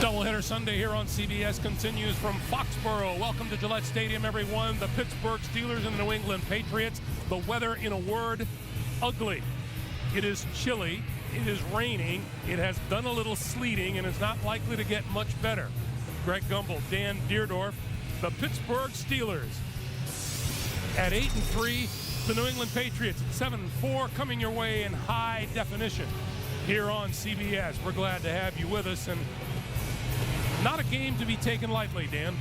Doubleheader Sunday here on CBS continues from Foxborough. Welcome to Gillette Stadium, everyone. The Pittsburgh Steelers and the New England Patriots. The weather, in a word, ugly. It is chilly. It is raining. It has done a little sleeting, and it's not likely to get much better. Greg Gumbel, Dan Deerdorf, the Pittsburgh Steelers at 8-3. The New England Patriots at 7-4, coming your way in high definition here on CBS. We're glad to have you with us, and not a game to be taken lightly, Dan.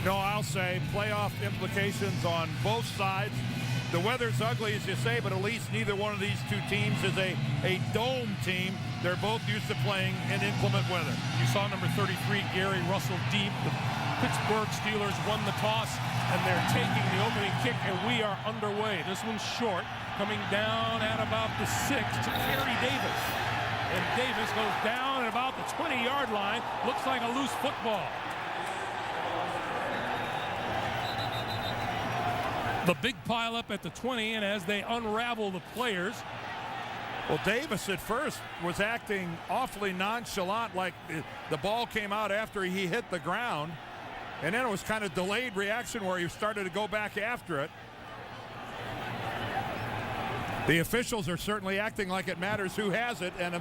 No, I'll say playoff implications on both sides. The weather's ugly, as you say, but at least neither one of these two teams is a dome team. They're both used to playing in inclement weather. You saw number 33, Gary Russell deep. The Pittsburgh Steelers won the toss, and they're taking the opening kick, and we are underway. This one's short, coming down at about the 6 to Gary Davis. And Davis goes down at about the 20-yard line. Looks like a loose football. The big pileup at the 20, and as they unravel the players. Well, Davis at first was acting awfully nonchalant, like the ball came out after he hit the ground. And then it was kind of delayed reaction where he started to go back after it. The officials are certainly acting like it matters who has it, and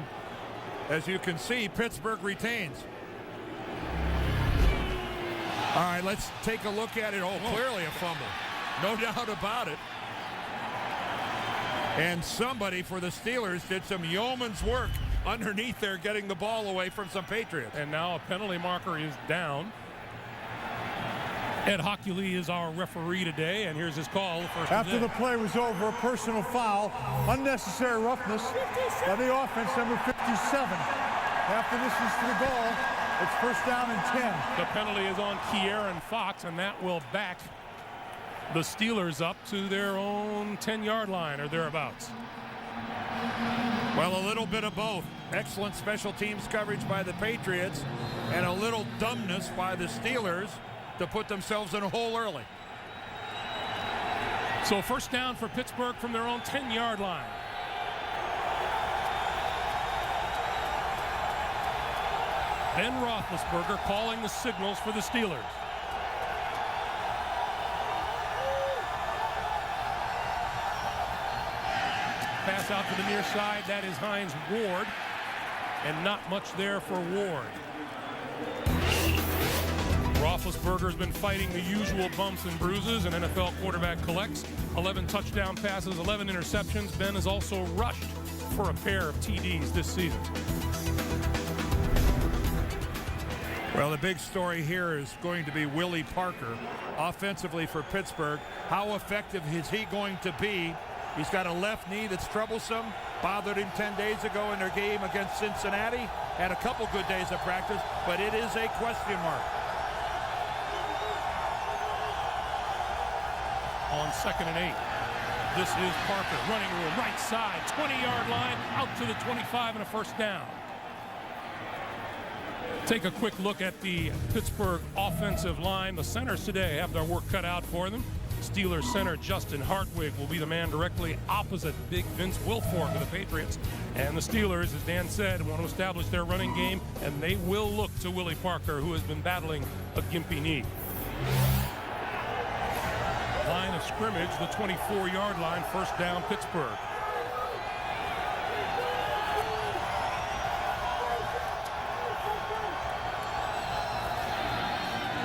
as you can see, Pittsburgh retains. All right, let's take a look at it. Oh, clearly a fumble. No doubt about it. And somebody for the Steelers did some yeoman's work underneath there getting the ball away from some Patriots. And now a penalty marker is down. Ed Hockley is our referee today, and here's his call. After the play was over, a personal foul, unnecessary roughness by the offense, number 57. After this is to the goal, it's first down and 10. The penalty is on Kieran Fox, and that will back the Steelers up to their own 10-yard line or thereabouts. Well, a little bit of both. Excellent special teams coverage by the Patriots and a little dumbness by the Steelers to put themselves in a hole early. So first down for Pittsburgh from their own 10-yard line. Ben Roethlisberger calling the signals for the Steelers. Pass out to the near side. That is Hines Ward, and not much there for Ward. Roethlisberger's been fighting the usual bumps and bruises an NFL quarterback collects. 11 touchdown passes, 11 interceptions. Ben has also rushed for a pair of TDs this season. Well, the big story here is going to be Willie Parker, offensively for Pittsburgh. How effective is he going to be? He's got a left knee that's troublesome. Bothered him 10 days ago in their game against Cincinnati. Had a couple good days of practice, but it is a question mark. On 2nd and 8. This is Parker, running room, right side, 20-yard line, out to the 25 and a first down. Take a quick look at the Pittsburgh offensive line. The centers today have their work cut out for them. Steelers center Justin Hartwig will be the man directly opposite Big Vince Wilfork of the Patriots. And the Steelers, as Dan said, want to establish their running game, and they will look to Willie Parker, who has been battling a gimpy knee. Line of scrimmage, the 24-yard line, first down Pittsburgh.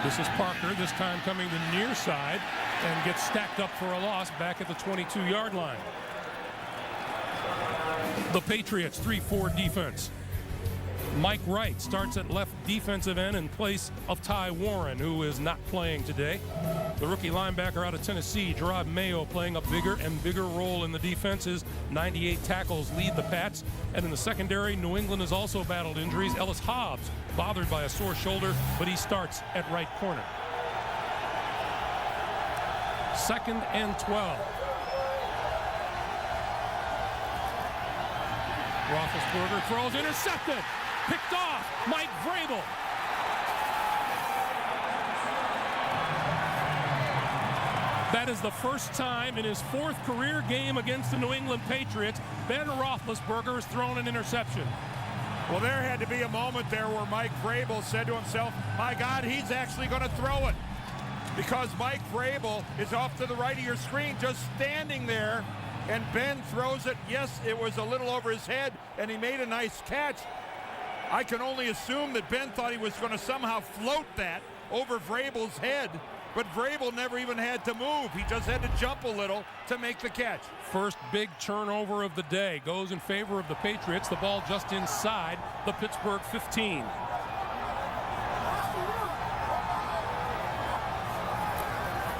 This is Parker, this time coming the near side, and gets stacked up for a loss back at the 22-yard line. The Patriots 3-4 defense. Mike Wright starts at left defensive end in place of Ty Warren, who is not playing today. The rookie linebacker out of Tennessee, Gerard Mayo, playing a bigger and bigger role in the defenses. 98 tackles lead the Pats. And in the secondary, New England has also battled injuries. Ellis Hobbs, bothered by a sore shoulder, but he starts at right corner. 2nd and 12. Roethlisberger throws, intercepted. Picked off, Mike Vrabel. That is the first time in his 4th career game against the New England Patriots Ben Roethlisberger has thrown an interception. Well, there had to be a moment there where Mike Vrabel said to himself, my God, he's actually going to throw it. Because Mike Vrabel is off to the right of your screen, just standing there, and Ben throws it. Yes, it was a little over his head, and he made a nice catch. I can only assume that Ben thought he was going to somehow float that over Vrabel's head, but Vrabel never even had to move. He just had to jump a little to make the catch. First big turnover of the day goes in favor of the Patriots. The ball just inside the Pittsburgh 15.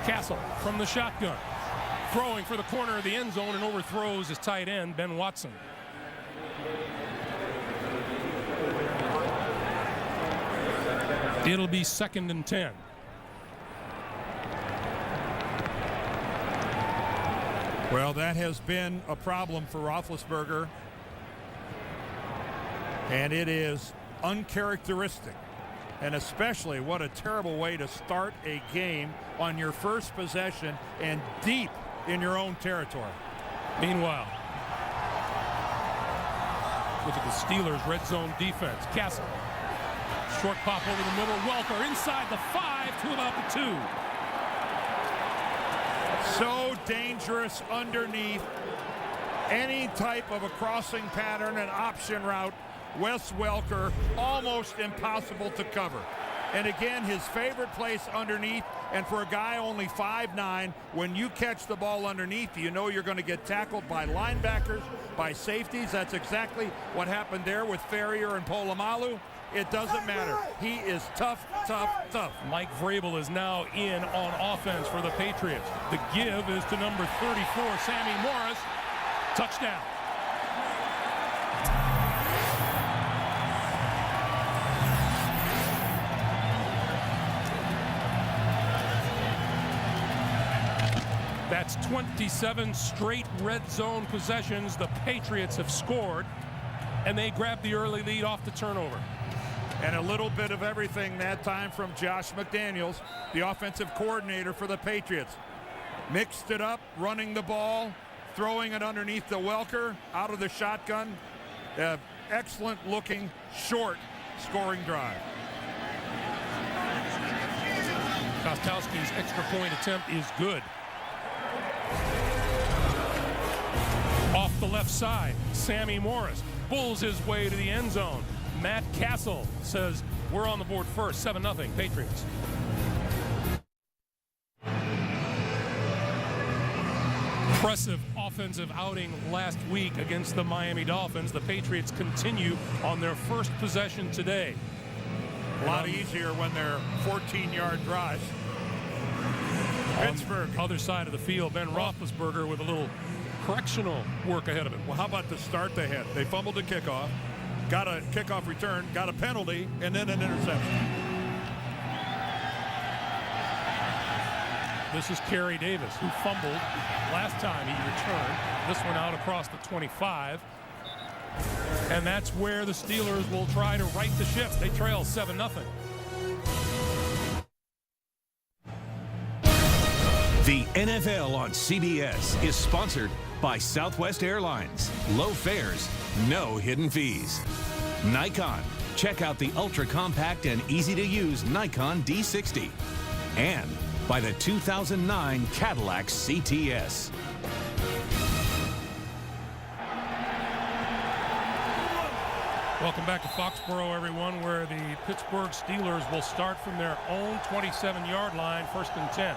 Castle from the shotgun, throwing for the corner of the end zone and overthrows his tight end, Ben Watson. It'll be 2nd and 10. Well, that has been a problem for Roethlisberger, and it is uncharacteristic. And especially, what a terrible way to start a game on your first possession and deep in your own territory. Meanwhile, look at the Steelers' red zone defense. Castle, short pop over the middle. Welker inside the 5 to about the 2. So dangerous underneath any type of a crossing pattern, an option route. Wes Welker, almost impossible to cover. And again, his favorite place underneath, and for a guy only 5'9", when you catch the ball underneath, you know you're going to get tackled by linebackers, by safeties. That's exactly what happened there with Ferrier and Polamalu. It doesn't matter. He is tough, tough, tough. Mike Vrabel is now in on offense for the Patriots. The give is to number 34, Sammy Morris. Touchdown. That's 27 straight red zone possessions the Patriots have scored, and they grabbed the early lead off the turnover. And a little bit of everything that time from Josh McDaniels, the offensive coordinator for the Patriots. Mixed it up, running the ball, throwing it underneath the Welker, out of the shotgun. Excellent looking, short scoring drive. Kostowski's extra point attempt is good. Off the left side, Sammy Morris pulls his way to the end zone. Matt Castle says, we're on the board first, 7-0 Patriots. Impressive offensive outing last week against the Miami Dolphins. The Patriots continue on their first possession today. A lot easier when they're 14-yard drives. Pittsburgh. Other side of the field, Ben Roethlisberger with a little correctional work ahead of him. Well, how about the start they had? They fumbled the kickoff, got a kickoff return, got a penalty, and then an interception. This is Kerry Davis, who fumbled last time he returned. This one out across the 25. And that's where the Steelers will try to right the ship. They trail 7-0. The NFL on CBS is sponsored by Southwest Airlines. Low fares, no hidden fees. Nikon. Check out the ultra-compact and easy-to-use Nikon D60. And by the 2009 Cadillac CTS. Welcome back to Foxborough, everyone, where the Pittsburgh Steelers will start from their own 27-yard line, 1st and 10.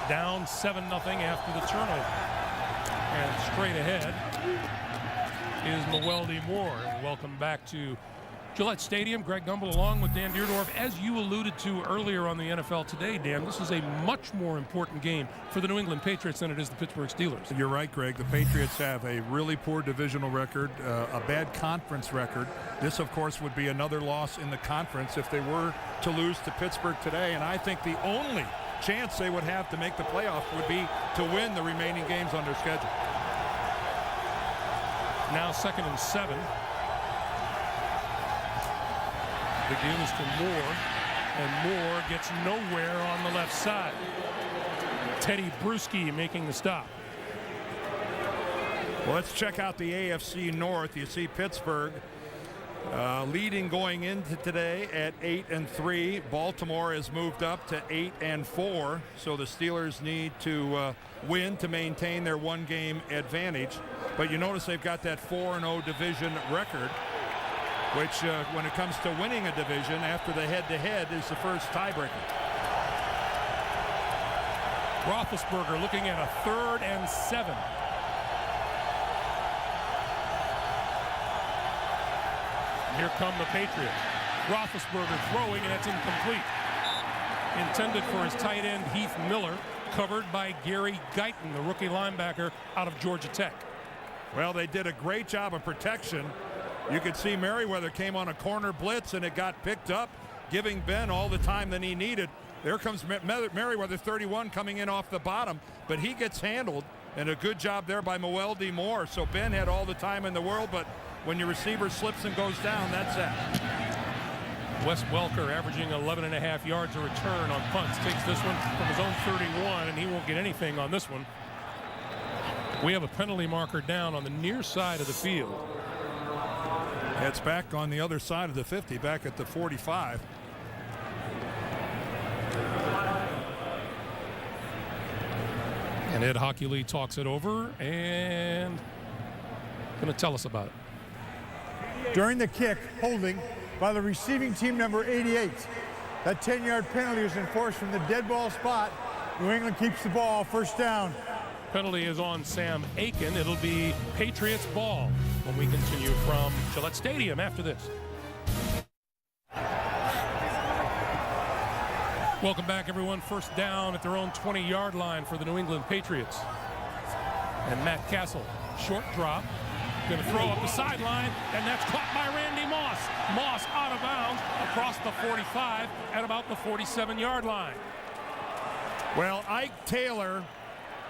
Down 7-0 after the turnover. And straight ahead is Mewelde Moore. Welcome back to Gillette Stadium. Greg Gumbel along with Dan Deerdorf. As you alluded to earlier on the NFL Today, Dan, this is a much more important game for the New England Patriots than it is the Pittsburgh Steelers. You're right, Greg. The Patriots have a really poor divisional record, a bad conference record. This, of course, would be another loss in the conference if they were to lose to Pittsburgh today. And I think the only chance they would have to make the playoffs would be to win the remaining games on their schedule. Now 2nd and 7. The give is to Moore, and Moore gets nowhere on the left side. Teddy Bruschi making the stop. Well, let's check out the AFC North. You see Pittsburgh leading going into today at 8-3. Baltimore has moved up to 8-4. So the Steelers need to win to maintain their one-game advantage. But you notice they've got that 4-0 division record, which when it comes to winning a division after the head-to-head is the first tiebreaker. Roethlisberger looking at a 3rd and 7. Here come the Patriots. Roethlisberger throwing, and it's incomplete. Intended for his tight end, Heath Miller, covered by Gary Guyton, the rookie linebacker out of Georgia Tech. Well, they did a great job of protection. You could see Merriweather came on a corner blitz, and it got picked up, giving Ben all the time that he needed. There comes Merriweather, 31, coming in off the bottom, but he gets handled, and a good job there by Moelde Moore. So Ben had all the time in the world, but when your receiver slips and goes down, that's that. Wes Welker averaging 11.5 yards a return on punts. Takes this one from his own 31, and he won't get anything on this one. We have a penalty marker down on the near side of the field. It's back on the other side of the 50, back at the 45. And Ed Hockley talks it over and going to tell us about it. During the kick, holding by the receiving team number 88. That 10-yard penalty is enforced from the dead ball spot. New England keeps the ball, first down. Penalty is on Sam Aiken. It'll be Patriots ball when we continue from Gillette Stadium after this. Welcome back, everyone. First down at their own 20-yard line for the New England Patriots. And Matt Castle, short drop. Going to throw up the sideline, and that's caught by Randy Moss. Moss out of bounds across the 45 at about the 47-yard line. Well, Ike Taylor,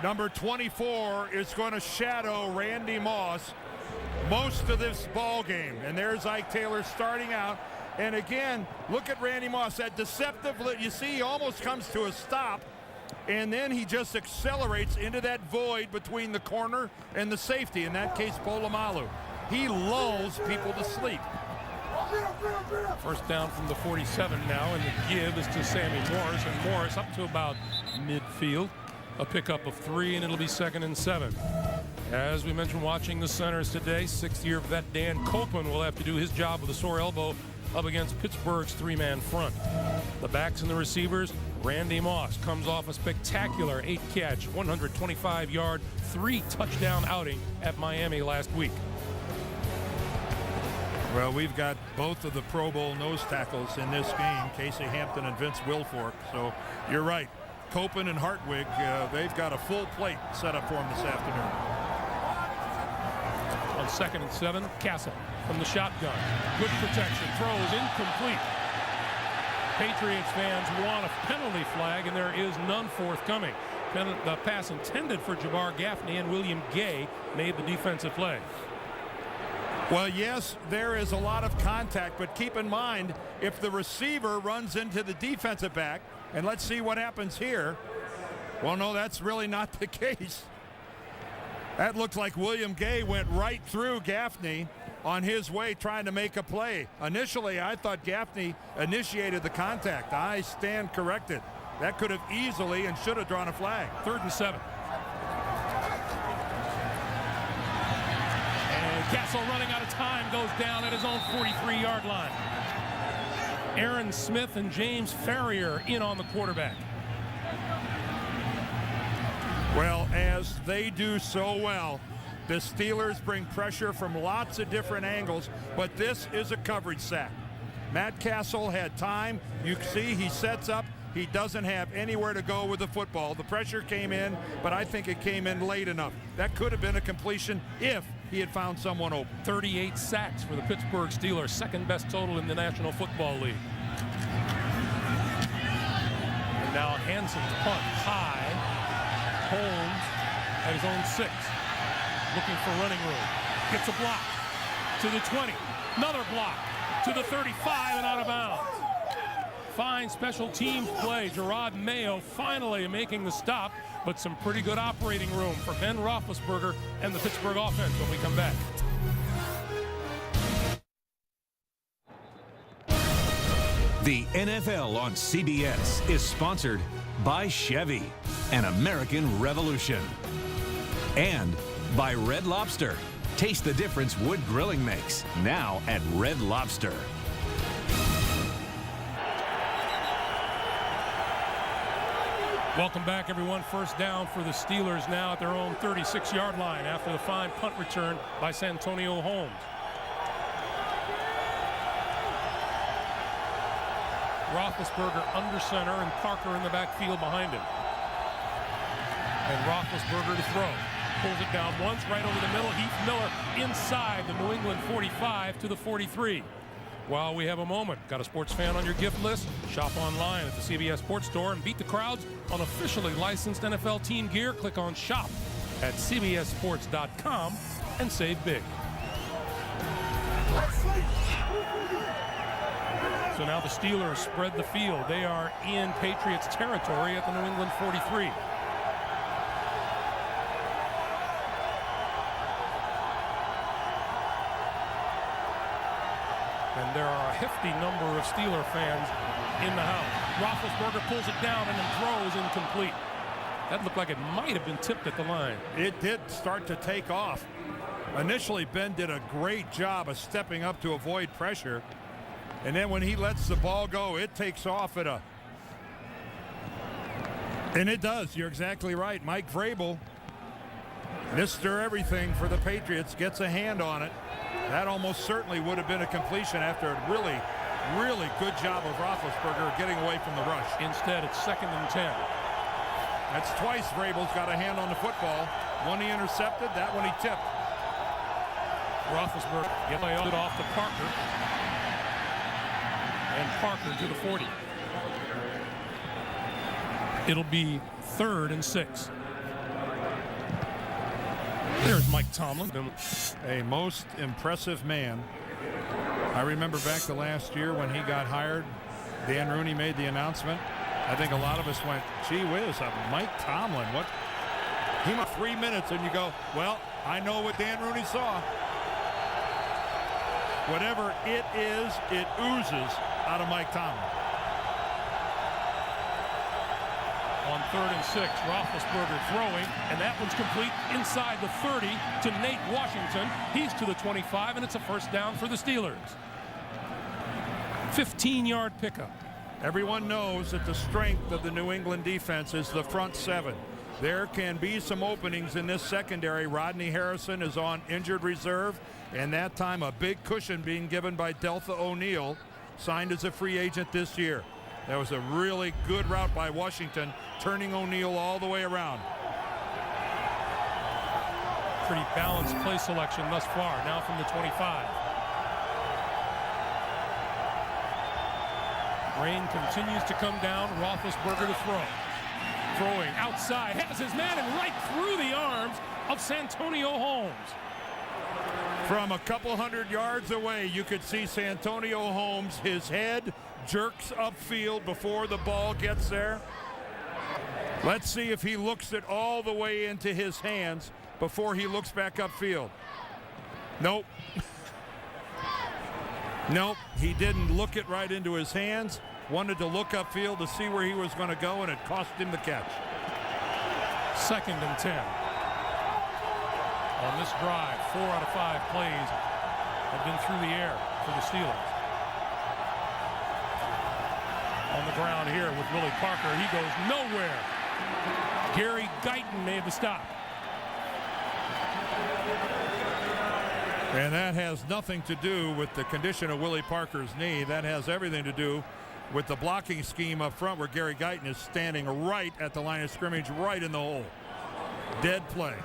number 24, is going to shadow Randy Moss most of this ball game. And there's Ike Taylor starting out. And again, look at Randy Moss. That deceptive, you see, he almost comes to a stop. And then he just accelerates into that void between the corner and the safety, in that case, Polamalu. He lulls people to sleep. First down from the 47 now, and the give is to Sammy Morris, and Morris up to about midfield. A pickup of 3, and it'll be 2nd and 7. As we mentioned, watching the centers today, 6th-year vet Dan Copeland will have to do his job with a sore elbow up against Pittsburgh's 3-man front. The backs and the receivers, Randy Moss comes off a spectacular 8-catch, 125-yard, 3-touchdown outing at Miami last week. Well, we've got both of the Pro Bowl nose tackles in this game, Casey Hampton and Vince Wilfork. So you're right. Copeland and Hartwig, they've got a full plate set up for them this afternoon. On 2nd and 7, Castle from the shotgun. Good protection. Throws incomplete. Patriots fans want a penalty flag, and there is none forthcoming. The pass intended for Jabbar Gaffney, and William Gay made the defensive play. Well, yes, there is a lot of contact, but keep in mind, if the receiver runs into the defensive back, and let's see what happens here. Well, no, that's really not the case. That looked like William Gay went right through Gaffney on his way trying to make a play. Initially, I thought Gaffney initiated the contact. I stand corrected. That could have easily and should have drawn a flag. 3rd and 7. And Castle, running out of time, goes down at his own 43-yard line. Aaron Smith and James Farrier in on the quarterback. Well, as they do so well, the Steelers bring pressure from lots of different angles, but this is a coverage sack. Matt Castle had time. You see he sets up. He doesn't have anywhere to go with the football. The pressure came in, but I think it came in late enough. That could have been a completion if he had found someone open. 38 sacks for the Pittsburgh Steelers, 2nd best total in the National Football League. And now Hansen's punt high. Holmes at his own 6. Looking for running room. Gets a block to the 20. Another block to the 35 and out of bounds. fine special teams play. Gerard Mayo finally making the stop, but some pretty good operating room for Ben Roethlisberger and the Pittsburgh offense when we come back. The NFL on CBS is sponsored by Chevy, an American revolution, and by Red Lobster. Taste the difference wood grilling makes, now at Red Lobster. Welcome back, everyone. First down for the Steelers now at their own 36-yard line after the fine punt return by Santonio Holmes. Roethlisberger under center and Parker in the backfield behind him. And Roethlisberger to throw. Pulls it down once, right over the middle. Heath Miller inside the New England 45 to the 43. While we have a moment, got a sports fan on your gift list? Shop online at the CBS Sports Store and beat the crowds on officially licensed NFL team gear. Click on shop at cbssports.com and save big. So now the Steelers spread the field. They are in Patriots territory at the New England 43. And there are a hefty number of Steeler fans in the house. Roethlisberger pulls it down and then throws incomplete. That looked like it might have been tipped at the line. It did start to take off. Initially, Ben did a great job of stepping up to avoid pressure. And then when he lets the ball go, it takes off at a... And it does. You're exactly right. Mike Vrabel, Mr. Everything for the Patriots, gets a hand on it. That almost certainly would have been a completion after a really, really good job of Roethlisberger getting away from the rush. Instead, it's 2nd and 10. That's twice Vrabel's got a hand on the football. One he intercepted, that one he tipped. Roethlisberger gets it off to Parker. And Parker to the 40. It'll be 3rd and 6. There's Mike Tomlin. A most impressive man. I remember back to last year when he got hired. Dan Rooney made the announcement. I think a lot of us went, gee whiz, Mike Tomlin. What? He went 3 minutes and you go, well, I know what Dan Rooney saw. Whatever it is, it oozes out of Mike Tomlin. On 3rd and 6, Roethlisberger throwing, and that one's complete inside the 30 to Nate Washington. He's to the 25, and it's a first down for the Steelers. 15-yard pickup. Everyone knows that the strength of the New England defense is the front 7. There can be some openings in this secondary. Rodney Harrison is on injured reserve, and that time a big cushion being given by Deltha O'Neal, signed as a free agent this year. That was a really good route by Washington, turning O'Neal all the way around. Pretty balanced play selection thus far, now from the 25. Rain continues to come down. Roethlisberger to throw. Throwing outside, has his man and right through the arms of Santonio Holmes. From a couple hundred yards away, you could see Santonio Holmes. His head jerks upfield before the ball gets there. Let's see if he looks it all the way into his hands before he looks back upfield. Nope. Nope, he didn't look it right into his hands. Wanted to look upfield to see where he was going to go, and it cost him the catch. 2nd and 10. On this drive, 4 out of 5 plays have been through the air for the Steelers. On the ground here with Willie Parker, he goes nowhere. Gary Guyton made the stop. And that has nothing to do with the condition of Willie Parker's knee. That has everything to do with the blocking scheme up front, where Gary Guyton is standing right at the line of scrimmage, right in the hole. Dead play.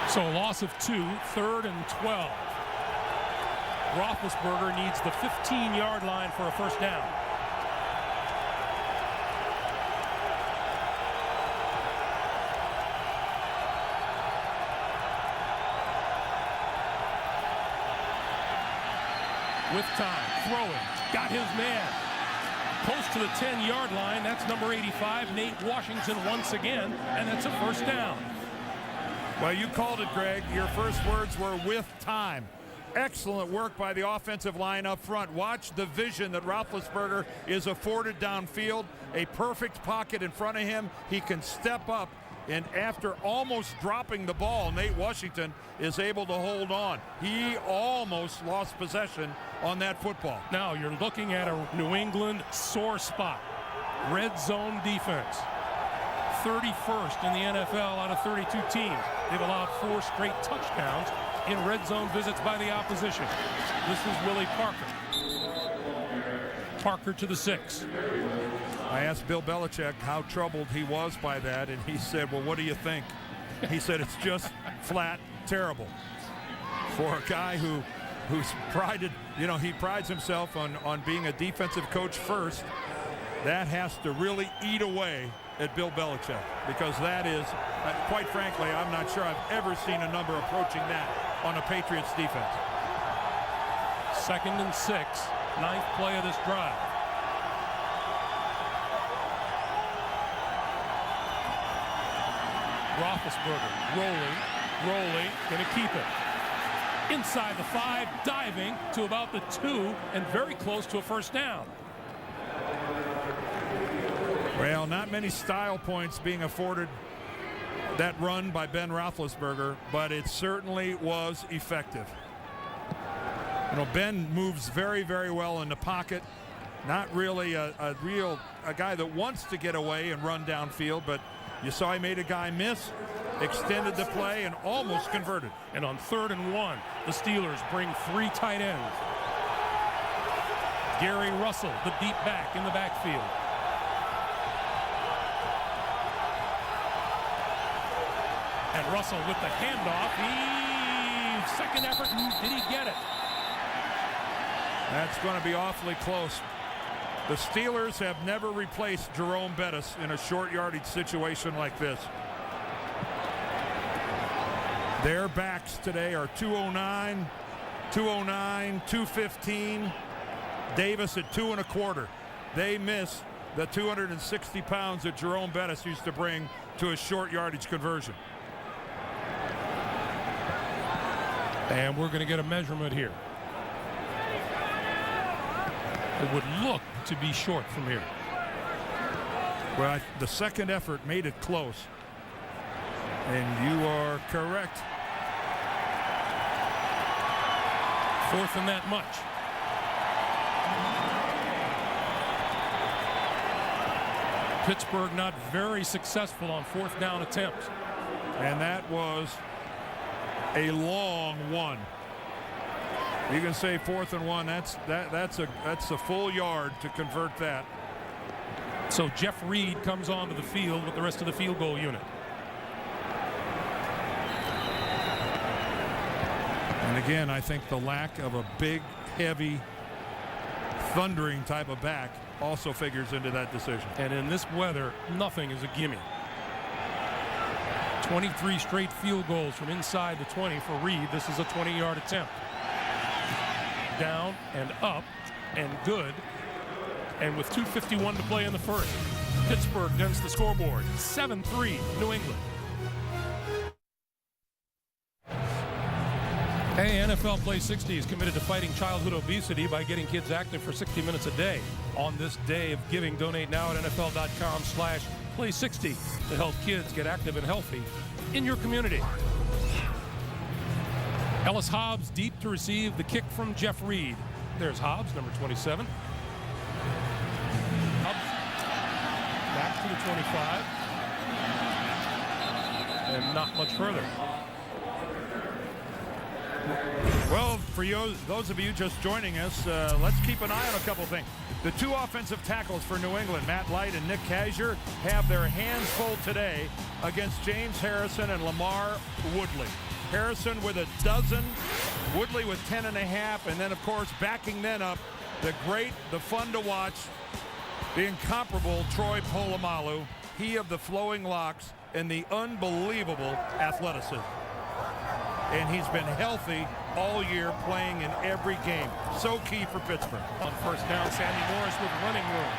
So a loss of 2, 3rd and 12. Roethlisberger needs the 15-yard line for a first down. with time, throwing, got his man. Close to the 10-yard line. That's number 85, Nate Washington once again, and that's a first down. Well, you called it, Greg. Your first words were with time. Excellent work by the offensive line up front. Watch the vision that Roethlisberger is afforded downfield. A perfect pocket in front of him. He can step up, and after almost dropping the ball, Nate Washington is able to hold on. He almost lost possession on that football. Now you're looking at a New England sore spot. Red zone defense. 31st in the NFL out of 32 teams. They've allowed 4 straight touchdowns in red zone visits by the opposition. This is Willie Parker. Parker to the 6. I asked Bill Belichick how troubled he was by that, and he said, well, what do you think? He said, it's just flat terrible. For a guy who's prided, he prides himself on being a defensive coach first, that has to really eat away at Bill Belichick, because that is, quite frankly, I'm not sure I've ever seen a number approaching that on a Patriots defense. 2nd and 6, 9th play of this drive. Roethlisberger rolling, gonna keep it. Inside the 5, diving to about the 2, and very close to a first down. Well, not many style points being afforded that run by Ben Roethlisberger, but it certainly was effective. Ben moves very, very well in the pocket. Not really a guy that wants to get away and run downfield, but you saw he made a guy miss, extended the play, and almost converted. And on 3rd and 1, the Steelers bring 3 tight ends. Gary Russell, the deep back in the backfield. And Russell with the handoff. Second effort. Did he get it? That's going to be awfully close. The Steelers have never replaced Jerome Bettis in a short yardage situation like this. Their backs today are 209, 209, 215. Davis at 2 1/4. They miss the 260 pounds that Jerome Bettis used to bring to a short yardage conversion. And we're going to get a measurement here. It would look to be short from here. Well, the second effort made it close. And you are correct. 4th and that much. Pittsburgh not very successful on 4th down attempts. And that was a long one. You can say 4th and 1. That's a full yard to convert that. So Jeff Reed comes onto the field with the rest of the field goal unit. And again, I think the lack of a big, heavy, thundering type of back also figures into that decision. And in this weather, nothing is a gimme. 23 straight field goals from inside the 20 for Reed. This is a 20-yard attempt. Down and up and good. And with 2:51 to play in the first, Pittsburgh dents the scoreboard. 7-3 New England. Hey, NFL Play 60 is committed to fighting childhood obesity by getting kids active for 60 minutes a day. On this day of giving, donate now at NFL.com/Play60 to help kids get active and healthy in your community. Ellis Hobbs deep to receive the kick from Jeff Reed. There's Hobbs, number 27. Hobbs back to the 25. And not much further. Well, for you, those of you just joining us, let's keep an eye on a couple things. The 2 offensive tackles for New England, Matt Light and Nick Kasier, have their hands full today against James Harrison and Lamar Woodley. Harrison with 12, Woodley with 10.5, and then, of course, backing them up, the great, the fun to watch, the incomparable Troy Polamalu, he of the flowing locks and the unbelievable athleticism. and he's been healthy all year, playing in every game. So key for Pittsburgh. On first down, Sammy Morris with running room.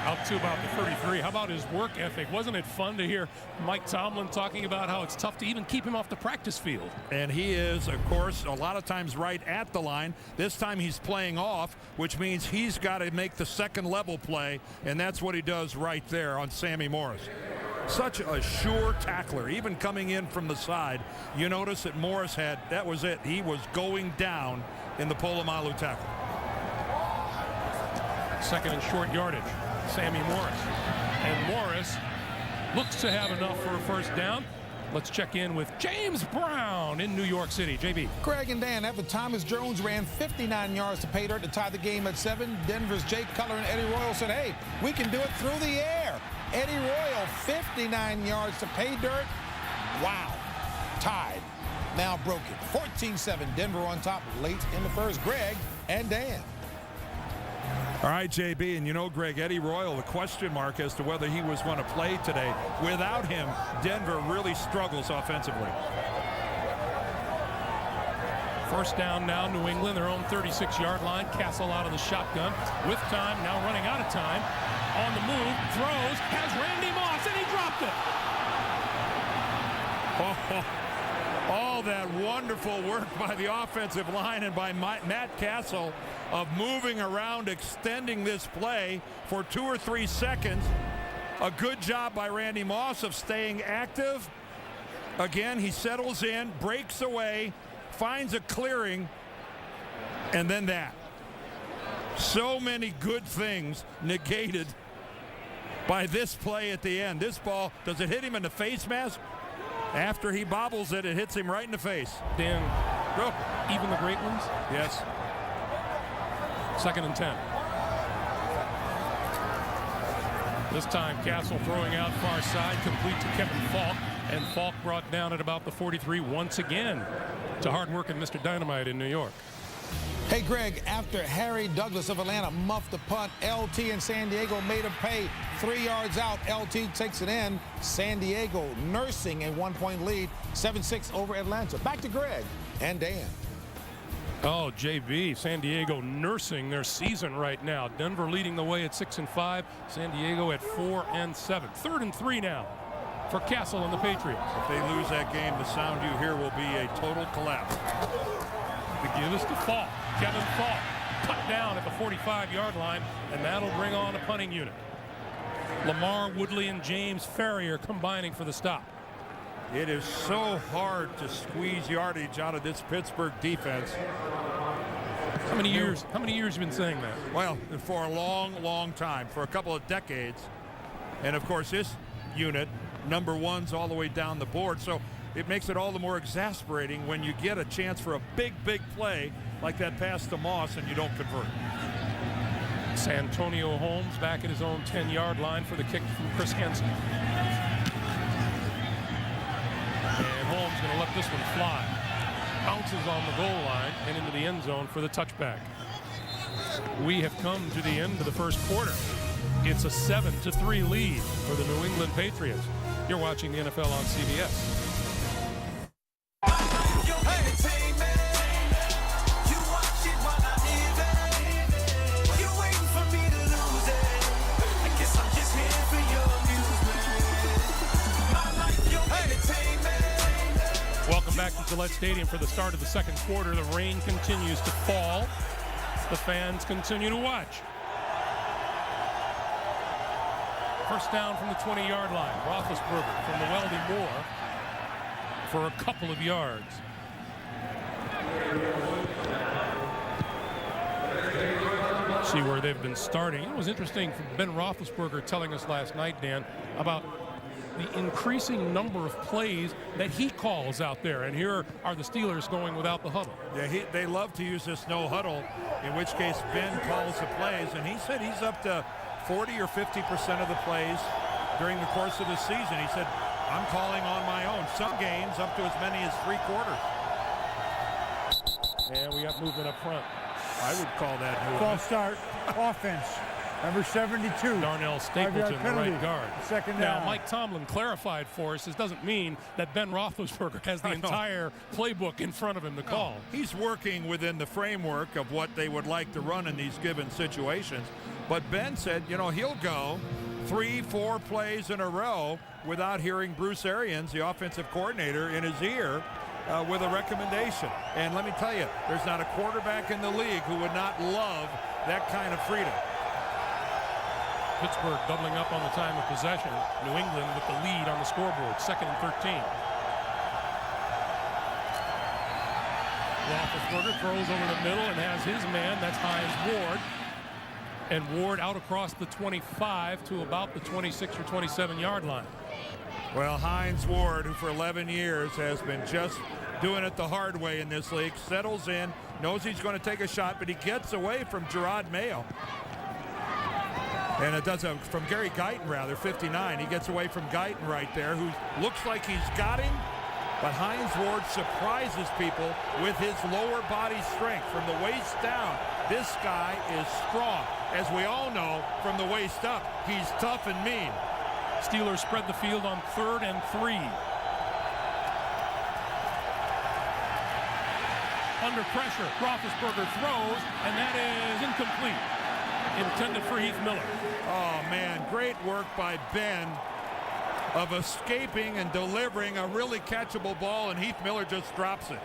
Out to about the 33. How about his work ethic? Wasn't it fun to hear Mike Tomlin talking about how it's tough to even keep him off the practice field? And he is, of course, a lot of times right at the line. This time he's playing off, which means he's got to make the second level play, and that's what he does right there on Sammy Morris. Such a sure tackler, even coming in from the side. You notice that Morris that was it. He was going down in the Polamalu tackle. Second and short yardage. Sammy Morris. And Morris looks to have enough for a first down. Let's check in with James Brown in New York City. JB. Greg and Dan, after Thomas Jones ran 59 yards to pay dirt to tie the game at 7, Denver's Jake Cutler and Eddie Royal said, hey, we can do it through the air. Eddie Royal, 59 yards to pay dirt. Wow. Tied. Now broken. 14-7. Denver on top late in the first. Greg and Dan. All right, JB, and you know, Greg, Eddie Royal, the question mark as to whether he was going to play today. Without him, Denver really struggles offensively. First down now, New England, their own 36-yard line. Castle out of the shotgun with time, now running out of time. On the move, throws, has Randy Moss, and he dropped it. All that wonderful work by the offensive line and by Matt Castle of moving around, extending this play for 2 or 3 seconds. A good job by Randy Moss of staying active. Again, he settles in, breaks away, finds a clearing, and then that. So many good things negated by this play at the end. This ball, does it hit him in the face mask? After he bobbles it, it hits him right in the face. Dan, even the great ones? Yes. Second and 10. This time Castle throwing out far side, complete to Kevin Falk, and Falk brought down at about the 43 once again to hard-working Mr. Dynamite in New York. Hey, Greg, after Harry Douglas of Atlanta muffed the punt, LT in San Diego made him pay. 3 yards out, LT takes it in. San Diego nursing a 1-point lead, 7-6 over Atlanta. Back to Greg and Dan. Oh, JB, San Diego nursing their season right now. Denver leading the way at 6-5. San Diego at 4-7. 3rd and 3 now for Castle and the Patriots. If they lose that game, the sound you hear will be a total collapse. The give is to Falk. Kevin Falk cut down at the 45-yard line, and that'll bring on a punting unit. Lamar Woodley and James Ferrier combining for the stop. It is so hard to squeeze yardage out of this Pittsburgh defense. How many years have you been saying that? Well, for a long time, for a couple of decades. And of course, this unit, number one's all the way down the board. So it makes it all the more exasperating when you get a chance for a big play like that pass to Moss and you don't convert. Santonio Holmes back at his own 10-yard line for the kick from Chris Henson. And Holmes going to let this one fly. Bounces on the goal line and into the end zone for the touchback. We have come to the end of the first quarter. It's a 7-3 lead for the New England Patriots. You're watching the NFL on CBS. Welcome back to Gillette Stadium for the start of the second quarter. The rain continues to fall. The fans continue to watch. First down from the 20-yard line. Roethlisberger from the Weldy Moore for a couple of yards. See where they've been starting. It was interesting from Ben Roethlisberger telling us last night, Dan, about the increasing number of plays that he calls out there. And here are the Steelers going without the huddle. Yeah, they love to use this no huddle, in which case Ben calls the plays. And he said he's up to 40 or 50% of the plays during the course of the season. He said, I'm calling on my own. Some games up to as many as 3 quarters. And we got movement up front. I would call that movement. False start, offense. Number 72. Darnell Stapleton, the penalty. right guard. Second Now, down. Mike Tomlin clarified for us, this doesn't mean that Ben Roethlisberger has the entire playbook in front of him to call. He's working within the framework of what they would like to run in these given situations. But Ben said, you know, he'll go 3-4 plays in a row without hearing Bruce Arians, the offensive coordinator, in his ear with a recommendation. And let me tell you, there's not a quarterback in the league who would not love that kind of freedom. Pittsburgh doubling up on the time of possession. New England with the lead on the scoreboard, 2nd and 13. Roethlisberger throws over the middle and has his man, that's Hines Ward. And Ward out across the 25 to about the 26 or 27-yard line. Well, Hines Ward, who for 11 years has been just doing it the hard way in this league, settles in, knows he's going to take a shot, but he gets away from Gerard Mayo. And it does from Gary Guyton, rather, 59. He gets away from Guyton right there, who looks like he's got him. But Hines Ward surprises people with his lower body strength from the waist down. This guy is strong. As we all know, from the waist up, he's tough and mean. Steelers spread the field on 3rd and 3. Under pressure, Roethlisberger throws, and that is incomplete. Intended for Heath Miller. Oh, man, great work by Ben of escaping and delivering a really catchable ball, and Heath Miller just drops it.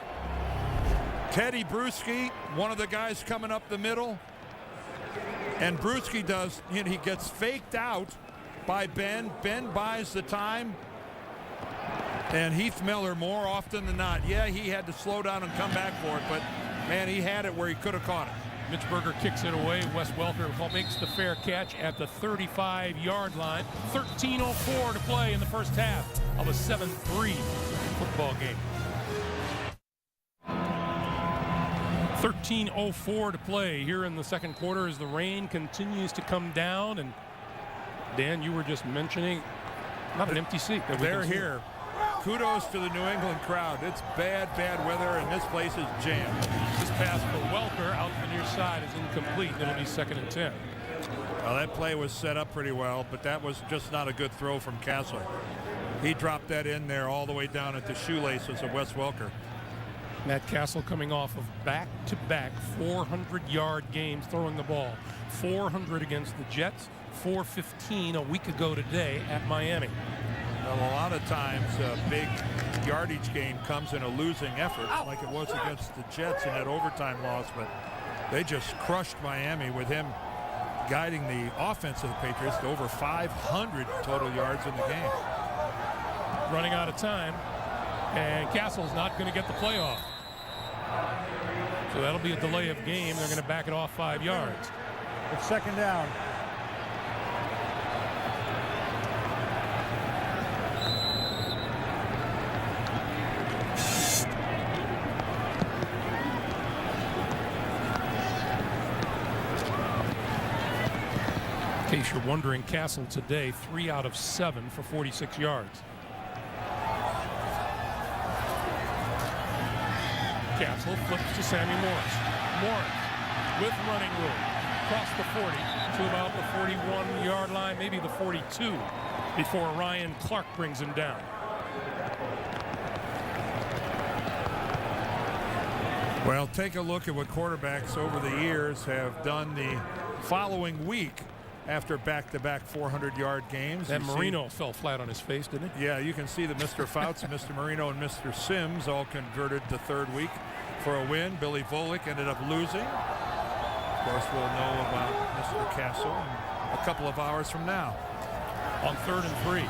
Teddy Bruschi, one of the guys coming up the middle, and Bruschi does, you know, he gets faked out by Ben. Ben buys the time, and Heath Miller, more often than not, yeah, he had to slow down and come back for it, but man, he had it where he could have caught it. Mitch Berger kicks it away. Wes Welker makes the fair catch at the 35-yard line. 13:04 to play in the first half of a 7-3 football game. 13:04 to play here in the second quarter as the rain continues to come down. And Dan, you were just mentioning not an empty seat. They're here. Kudos to the New England crowd. It's bad, bad weather, and this place is jammed. This pass for Welker out the near side is incomplete. It'll be 2nd and 10. Well, that play was set up pretty well, but that was just not a good throw from Kessler. He dropped that in there all the way down at the shoelaces of Wes Welker. Matt Castle coming off of back-to-back 400-yard games throwing the ball. 400 against the Jets, 415 a week ago today at Miami. Well, a lot of times a big yardage game comes in a losing effort, like it was against the Jets in that overtime loss, but they just crushed Miami with him guiding the offense of the Patriots to over 500 total yards in the game. Running out of time, and Castle's not going to get the play off. So that'll be a delay of game. They're going to back it off 5 yards. It's 2nd down. In case you're wondering, Castle today 3 out of 7 for 46 yards. Castle flips to Sammy Morris. Morris with running room across the 40 to about the 41-yard line, maybe the 42, before Ryan Clark brings him down. Well, take a look at what quarterbacks over the years have done the following week after back-to-back 400-yard games. And Marino fell flat on his face, didn't he? Yeah, you can see that Mr. Fouts, Mr. Marino, and Mr. Sims all converted the 3rd week for a win. Billy Volek ended up losing. Of course, we'll know about Mr. Castle in a couple of hours from now. On 3rd and 3.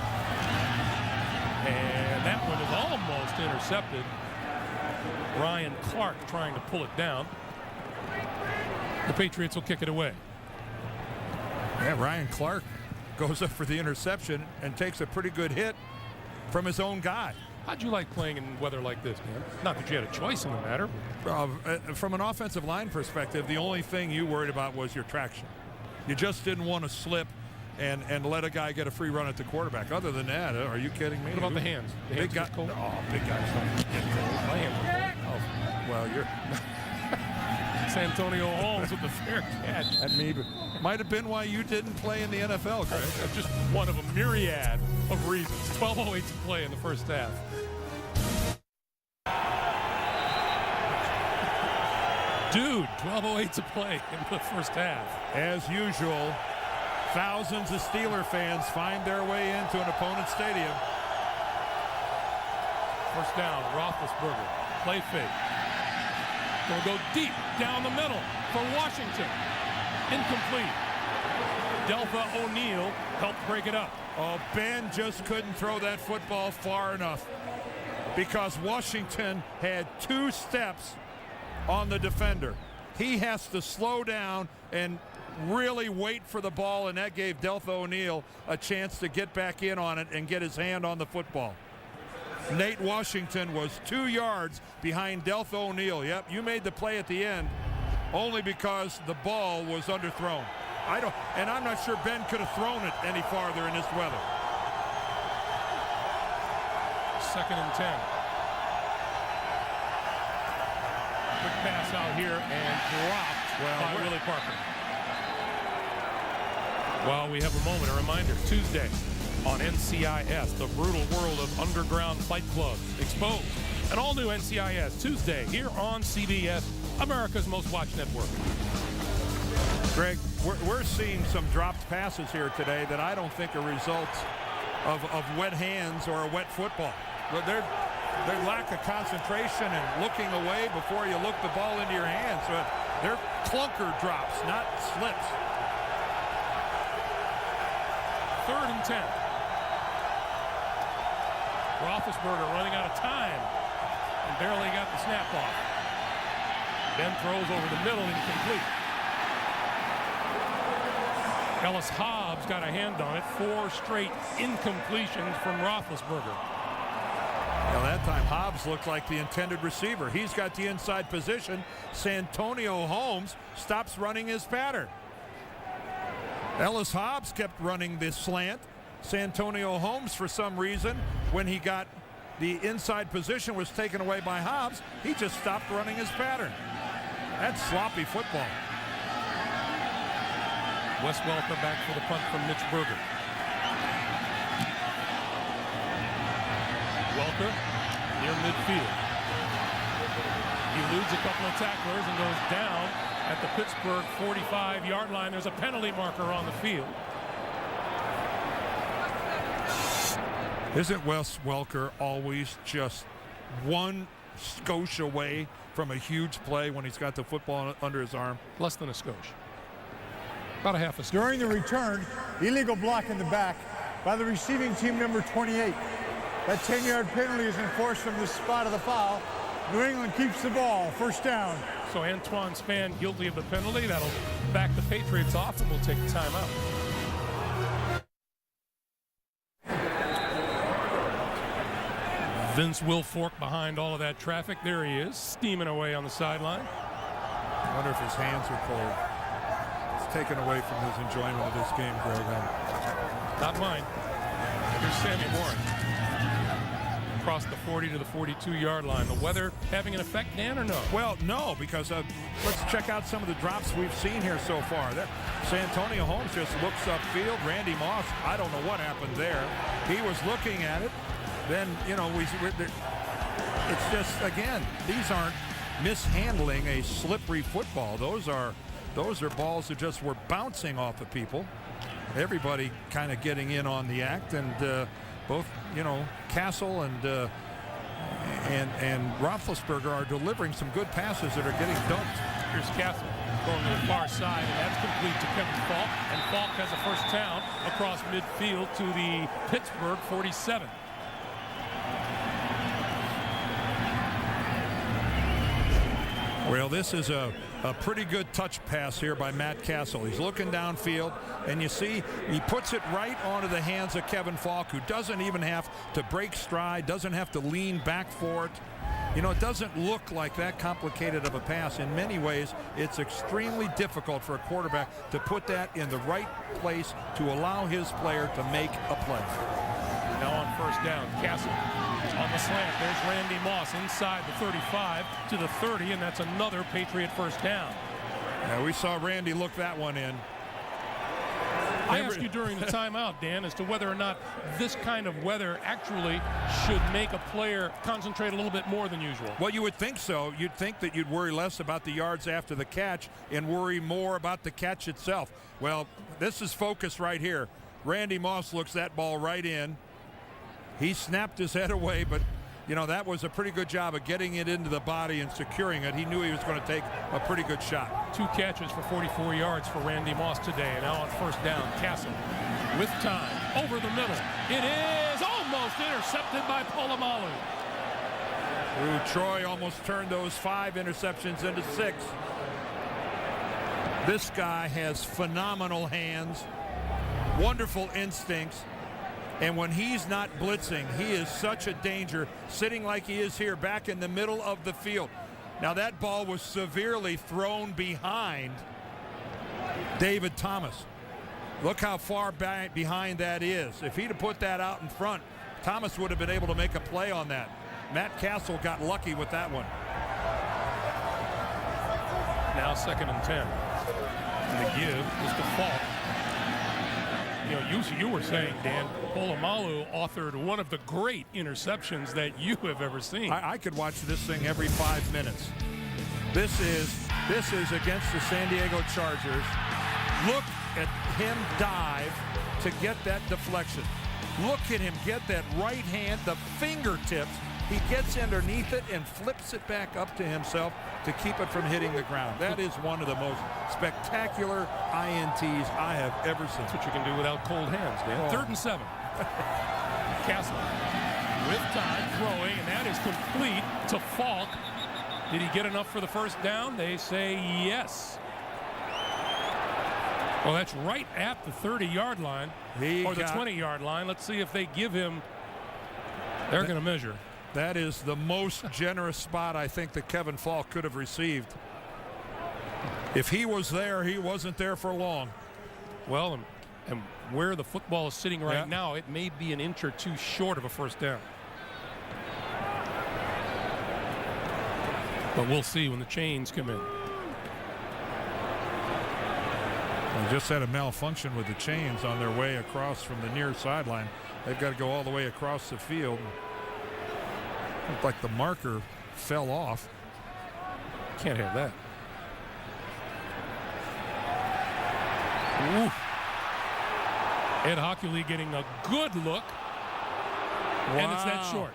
And that one is almost intercepted. Ryan Clark trying to pull it down. The Patriots will kick it away. Yeah, Ryan Clark goes up for the interception and takes a pretty good hit from his own guy. How'd you like playing in weather like this, man? Not that you had a choice in the matter. From an offensive line perspective, the only thing you worried about was your traction. You just didn't want to slip and let a guy get a free run at the quarterback. Other than that, are you kidding me? What about the hands? The big hands guy. cold? Oh, big guys don't get cold. My hands are cold. Well, you're Santonio Holmes with the fair catch. That might have been why you didn't play in the NFL, Greg. Just one of a myriad of reasons. 12:08 to play in the first half. Dude, 12:08 to play in the first half. As usual, thousands of Steeler fans find their way into an opponent's stadium. First down, Roethlisberger. Play fake. Going to go deep down the middle for Washington. Incomplete. Deltha O'Neal helped break it up. Oh, Ben just couldn't throw that football far enough because Washington had 2 steps on the defender. He has to slow down and really wait for the ball, and that gave Deltha O'Neal a chance to get back in on it and get his hand on the football. Nate Washington was 2 yards behind Deltha O'Neal. Yep, you made the play at the end only because the ball was underthrown. I'm not sure Ben could have thrown it any farther in this weather. 2nd and 10. Quick pass out here and dropped by Willie Parker. While we have a moment, a reminder, Tuesday on NCIS, the brutal world of underground fight clubs exposed. An all-new NCIS Tuesday here on CBS, America's most watched network. Greg, we're seeing some dropped passes here today that I don't think are results of wet hands or a wet football. But their lack of concentration and looking away before you look the ball into your hands. So they're clunker drops, not slips. 3rd and 10. Roethlisberger running out of time and barely got the snap off. Ben throws over the middle, incomplete. Ellis Hobbs got a hand on it. 4 straight incompletions from Roethlisberger. Well, that time Hobbs looked like the intended receiver. He's got the inside position. Santonio Holmes stops running his pattern. Ellis Hobbs kept running this slant. Santonio Holmes, for some reason, when he got the inside position was taken away by Hobbs, he just stopped running his pattern. That's sloppy football. Wes Welker back for the punt from Mitch Berger. Welker near midfield. He eludes a couple of tacklers and goes down at the Pittsburgh 45-yard line. There's a penalty marker on the field. Isn't Wes Welker always just one skosh away from a huge play when he's got the football under his arm? Less than a skosh. About a half a skosh. During the return, illegal block in the back by the receiving team number 28. That 10-yard penalty is enforced from the spot of the foul. New England keeps the ball. First down. So Antoine Spann guilty of the penalty. That'll back the Patriots off, and we'll take the timeout. Vince Wilfork behind all of that traffic. There he is, steaming away on the sideline. I wonder if his hands are cold. It's taken away from his enjoyment of this game, Greg. Not mine. Here's Sammy Warren. Across the 40 to the 42-yard line. The weather having an effect, Dan, or no? Well, no, because let's check out some of the drops we've seen here so far. Santonio Holmes just looks upfield. Randy Moss, I don't know what happened there. He was looking at it. Then, you know, it's just, again, these aren't mishandling a slippery football. Those are balls that just were bouncing off of people. Everybody kind of getting in on the act, and both, you know, Castle and Roethlisberger are delivering some good passes that are getting dumped. Here's Castle going to the far side, and that's complete to Kevin Falk, and Falk has a first down across midfield to the Pittsburgh 47. Well, this is a pretty good touch pass here by Matt Castle. He's looking downfield, and you see he puts it right onto the hands of Kevin Falk, who doesn't even have to break stride, doesn't have to lean back for it. You know, it doesn't look like that complicated of a pass. In many ways, it's extremely difficult for a quarterback to put that in the right place to allow his player to make a play. Now on first down, Castle On the slant, there's Randy Moss inside the 35 to the 30, and that's another Patriot first down. Yeah, we saw Randy look that one in. I asked you during the timeout, Dan, as to whether or not this kind of weather actually should make a player concentrate a little bit more than usual. Well, you would think so. You'd think that you'd worry less about the yards after the catch and worry more about the catch itself. Well, this is focus right here. Randy Moss looks that ball right in. He snapped his head away, but you know, that was a pretty good job of getting it into the body and securing it. He knew he was going to take a pretty good shot. 2 catches for 44 yards for Randy Moss today. And now on first down, Castle with time over the middle. It is almost intercepted by Polamalu. Ooh, Troy almost turned those 5 interceptions into 6. This guy has phenomenal hands, wonderful instincts. And when he's not blitzing, he is such a danger, sitting like he is here back in the middle of the field. Now that ball was severely thrown behind David Thomas. Look how far back behind that is. If he'd have put that out in front, Thomas would have been able to make a play on that. Matt Castle got lucky with that one. Now 2nd and 10. And the give is to Falk. You know, you were saying, Dan, Polamalu authored one of the great interceptions that you have ever seen. I could watch this thing every 5 minutes. This is against the San Diego Chargers. Look at him dive to get that deflection. Look at him get that right hand, the fingertips. He gets underneath it and flips it back up to himself to keep it from hitting the ground. That is one of the most spectacular INTs I have ever seen. That's what you can do without cold hands, Dan. Oh. 3rd and 7. Castle with time throwing, and that is complete to Falk. Did he get enough for the first down? They say yes. Well, that's right at the 30-yard line, or the 20-yard line. Let's see if they give him. They're going to measure. That is the most generous spot I think that Kevin Falk could have received. If he was there, he wasn't there for long. Well, and where the football is sitting right now, it may be an inch or 2 short of a first down. But we'll see when the chains come in. They just had a malfunction with the chains on their way across from the near sideline. They've got to go all the way across the field. Looked like the marker fell off. Can't have that. Ooh. Ed Hockley getting a good look. Wow. And it's that short.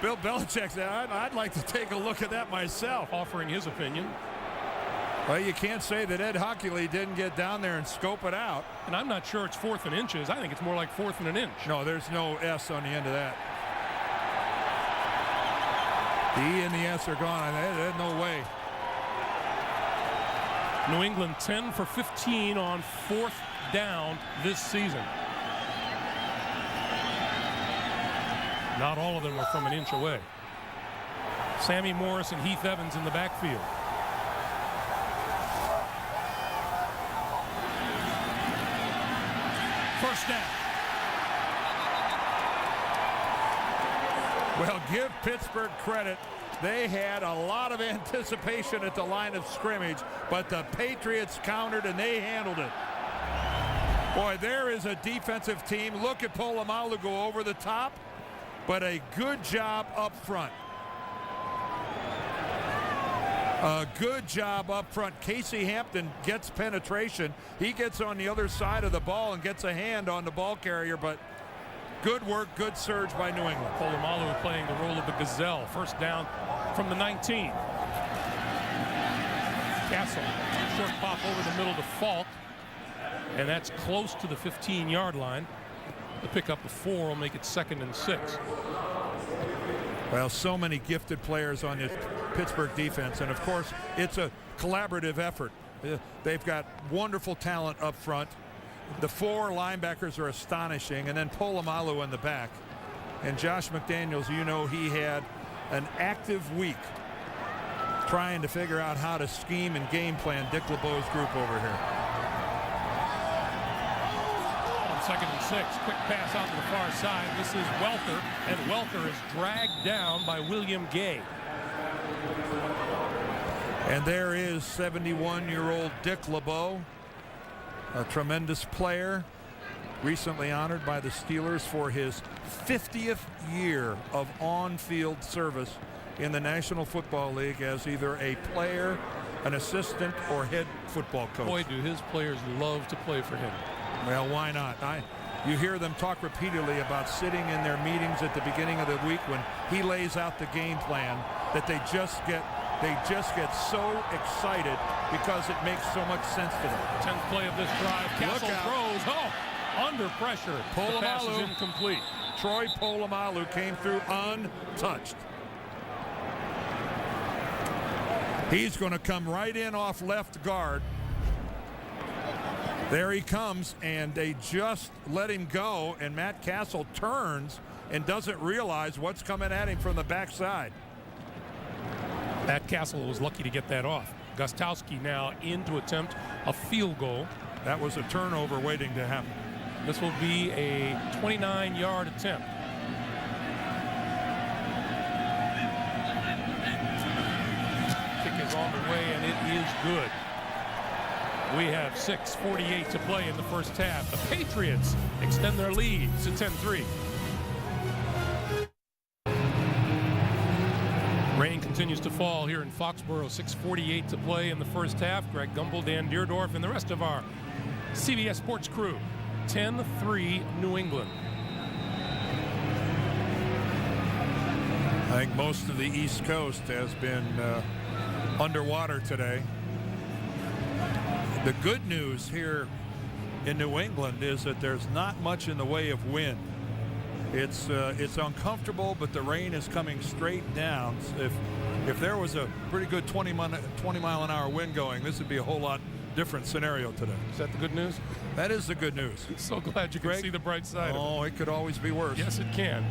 Bill Belichick said, I'd like to take a look at that myself. Offering his opinion. Well, you can't say that Ed Hockley didn't get down there and scope it out. And I'm not sure it's 4th and inches. I think it's more like 4th and an inch. No, there's no S on the end of that. The E and the S are gone. There's no way. New England 10 for 15 on 4th down this season. Not all of them were from an inch away. Sammy Morris and Heath Evans in the backfield. First down. Well, give Pittsburgh credit. They had a lot of anticipation at the line of scrimmage, but the Patriots countered and they handled it. Boy, there is a defensive team. Look at Polamalu go over the top, but a good job up front. A good job up front. Casey Hampton gets penetration. He gets on the other side of the ball and gets a hand on the ball carrier, but good work, good surge by New England. Polamalu playing the role of the gazelle. First down from the 19. Castle, short pop over the middle to Falk, and that's close to the 15-yard line. The pickup of 4 will make it 2nd and 6. Well, so many gifted players on this Pittsburgh defense, and of course it's a collaborative effort. They've got wonderful talent up front. The 4 linebackers are astonishing, and then Polamalu in the back. And Josh McDaniels, you know, he had an active week trying to figure out how to scheme and game plan Dick LeBeau's group over here. On Second and 6. Quick pass out to the far side. This is Welker, and Welker is dragged down by William Gay. And there is 71-year-old Dick LeBeau, a tremendous player, recently honored by the Steelers for his 50th year of on-field service in the National Football League as either a player, an assistant, or head football coach. Boy, do his players love to play for him. Well, why not? You hear them talk repeatedly about sitting in their meetings at the beginning of the week when he lays out the game plan, that they just get so excited because it makes so much sense to them. 10th play of this drive. Castle throws. Oh, under pressure. The pass is incomplete. Troy Polamalu came through untouched. He's going to come right in off left guard. There he comes, and they just let him go, and Matt Castle turns and doesn't realize what's coming at him from the backside. Matt Castle was lucky to get that off. Gostowski now in to attempt a field goal. That was a turnover waiting to happen. This will be a 29-yard attempt. Kick is on the way, and it is good. We have 6:48 to play in the first half. The Patriots extend their lead to 10-3. Rain continues to fall here in Foxborough. 6:48 to play in the first half. Greg Gumbel, Dan Deerdorf, and the rest of our CBS Sports crew. 10-3 New England. I think most of the East Coast has been underwater today. The good news here in New England is that there's not much in the way of wind. It's uncomfortable, but the rain is coming straight down. If there was a pretty good 20 mile an hour wind going, this would be a whole lot different scenario today. Is that the good news? That is the good news. So glad you can see the bright side. Oh, it could always be worse. Yes, it can.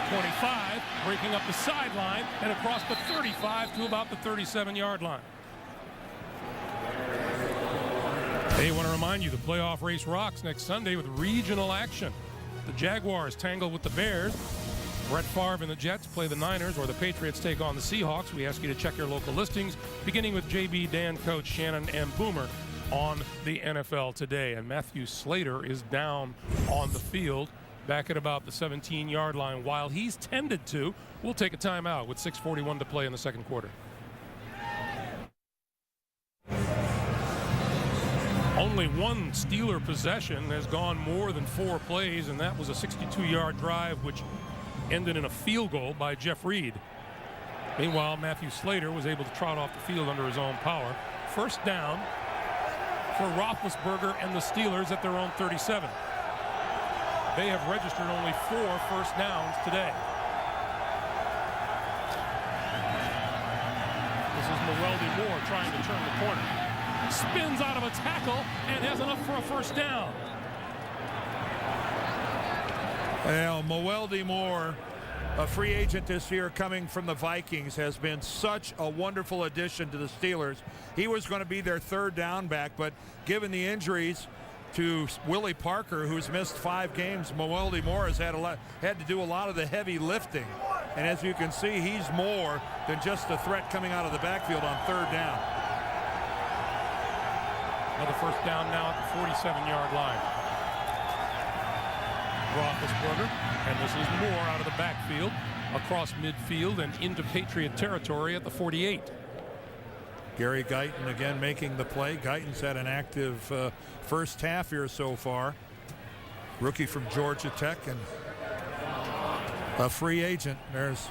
25, breaking up the sideline and across the 35 to about the 37-yard line. Hey, I want to remind you the playoff race rocks next Sunday with regional action. The Jaguars tangle with the Bears. Brett Favre and the Jets play the Niners, or the Patriots take on the Seahawks. We ask you to check your local listings, beginning with JB, Dan, Coach, Shannon, and Boomer on the NFL Today. And Matthew Slater is down on the field, back at about the 17-yard line. While he's tended to, we'll take a timeout with 6:41 to play in the second quarter. Only one Steeler possession has gone more than 4 plays, and that was a 62-yard drive, which ended in a field goal by Jeff Reed. Meanwhile, Matthew Slater was able to trot off the field under his own power. First down for Roethlisberger and the Steelers at their own 37. They have registered only 4 first downs today. This is Mewelde Moore trying to turn the corner. Spins out of a tackle and has enough for a first down. Well, Mewelde Moore, a free agent this year coming from the Vikings, has been such a wonderful addition to the Steelers. He was going to be their third down back, but given the injuries to Willie Parker, who's missed 5 games, Mewelde Moore has had to do a lot of the heavy lifting. And as you can see, he's more than just a threat coming out of the backfield on third down. Another first down now at the 47-yard line. Roethlisberger, and this is Moore out of the backfield, across midfield and into Patriot territory at the 48. Gary Guyton again making the play. Guyton's had an active first half here so far. Rookie from Georgia Tech and a free agent. There's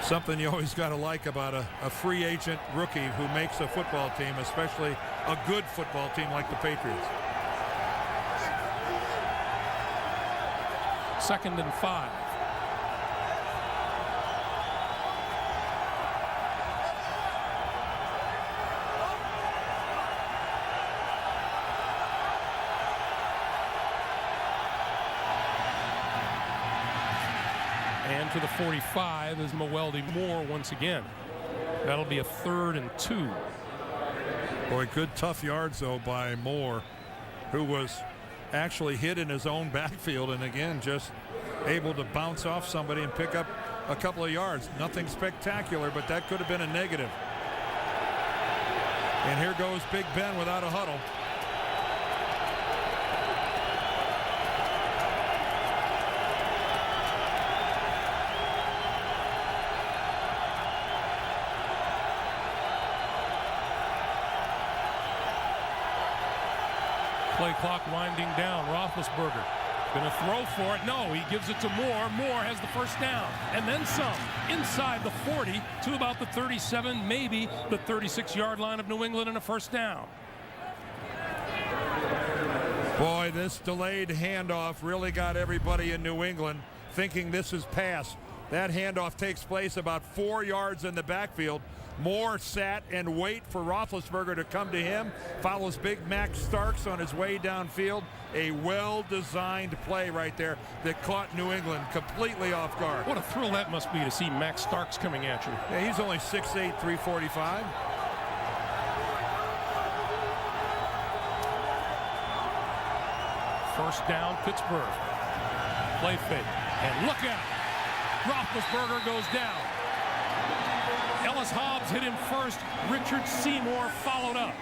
something you always got to like about a free agent rookie who makes a football team, especially a good football team like the Patriots. 2nd and 5. And to the 45 is Mewelde Moore once again. That'll be a 3rd and 2. Boy, good tough yards though by Moore, who was actually hit in his own backfield, and again, just able to bounce off somebody and pick up a couple of yards. Nothing spectacular, but that could have been a negative. And here goes Big Ben without a huddle. Play clock winding down. Roethlisberger going to throw for it. No, he gives it to Moore. Moore has the first down and then some inside the 40 to about the 37, maybe the 36-yard line of New England, and a first down. Boy, this delayed handoff really got everybody in New England thinking this is pass. That handoff takes place about 4 yards in the backfield. Moore sat and wait for Roethlisberger to come to him. Follows Big Mac Starks on his way downfield. A well-designed play right there that caught New England completely off guard. What a thrill that must be to see Max Starks coming at you. Yeah, he's only 6'8", 345. First down, Pittsburgh. Play fake. And look out. Roethlisberger goes down. Ellis Hobbs hit him first. Richard Seymour followed up.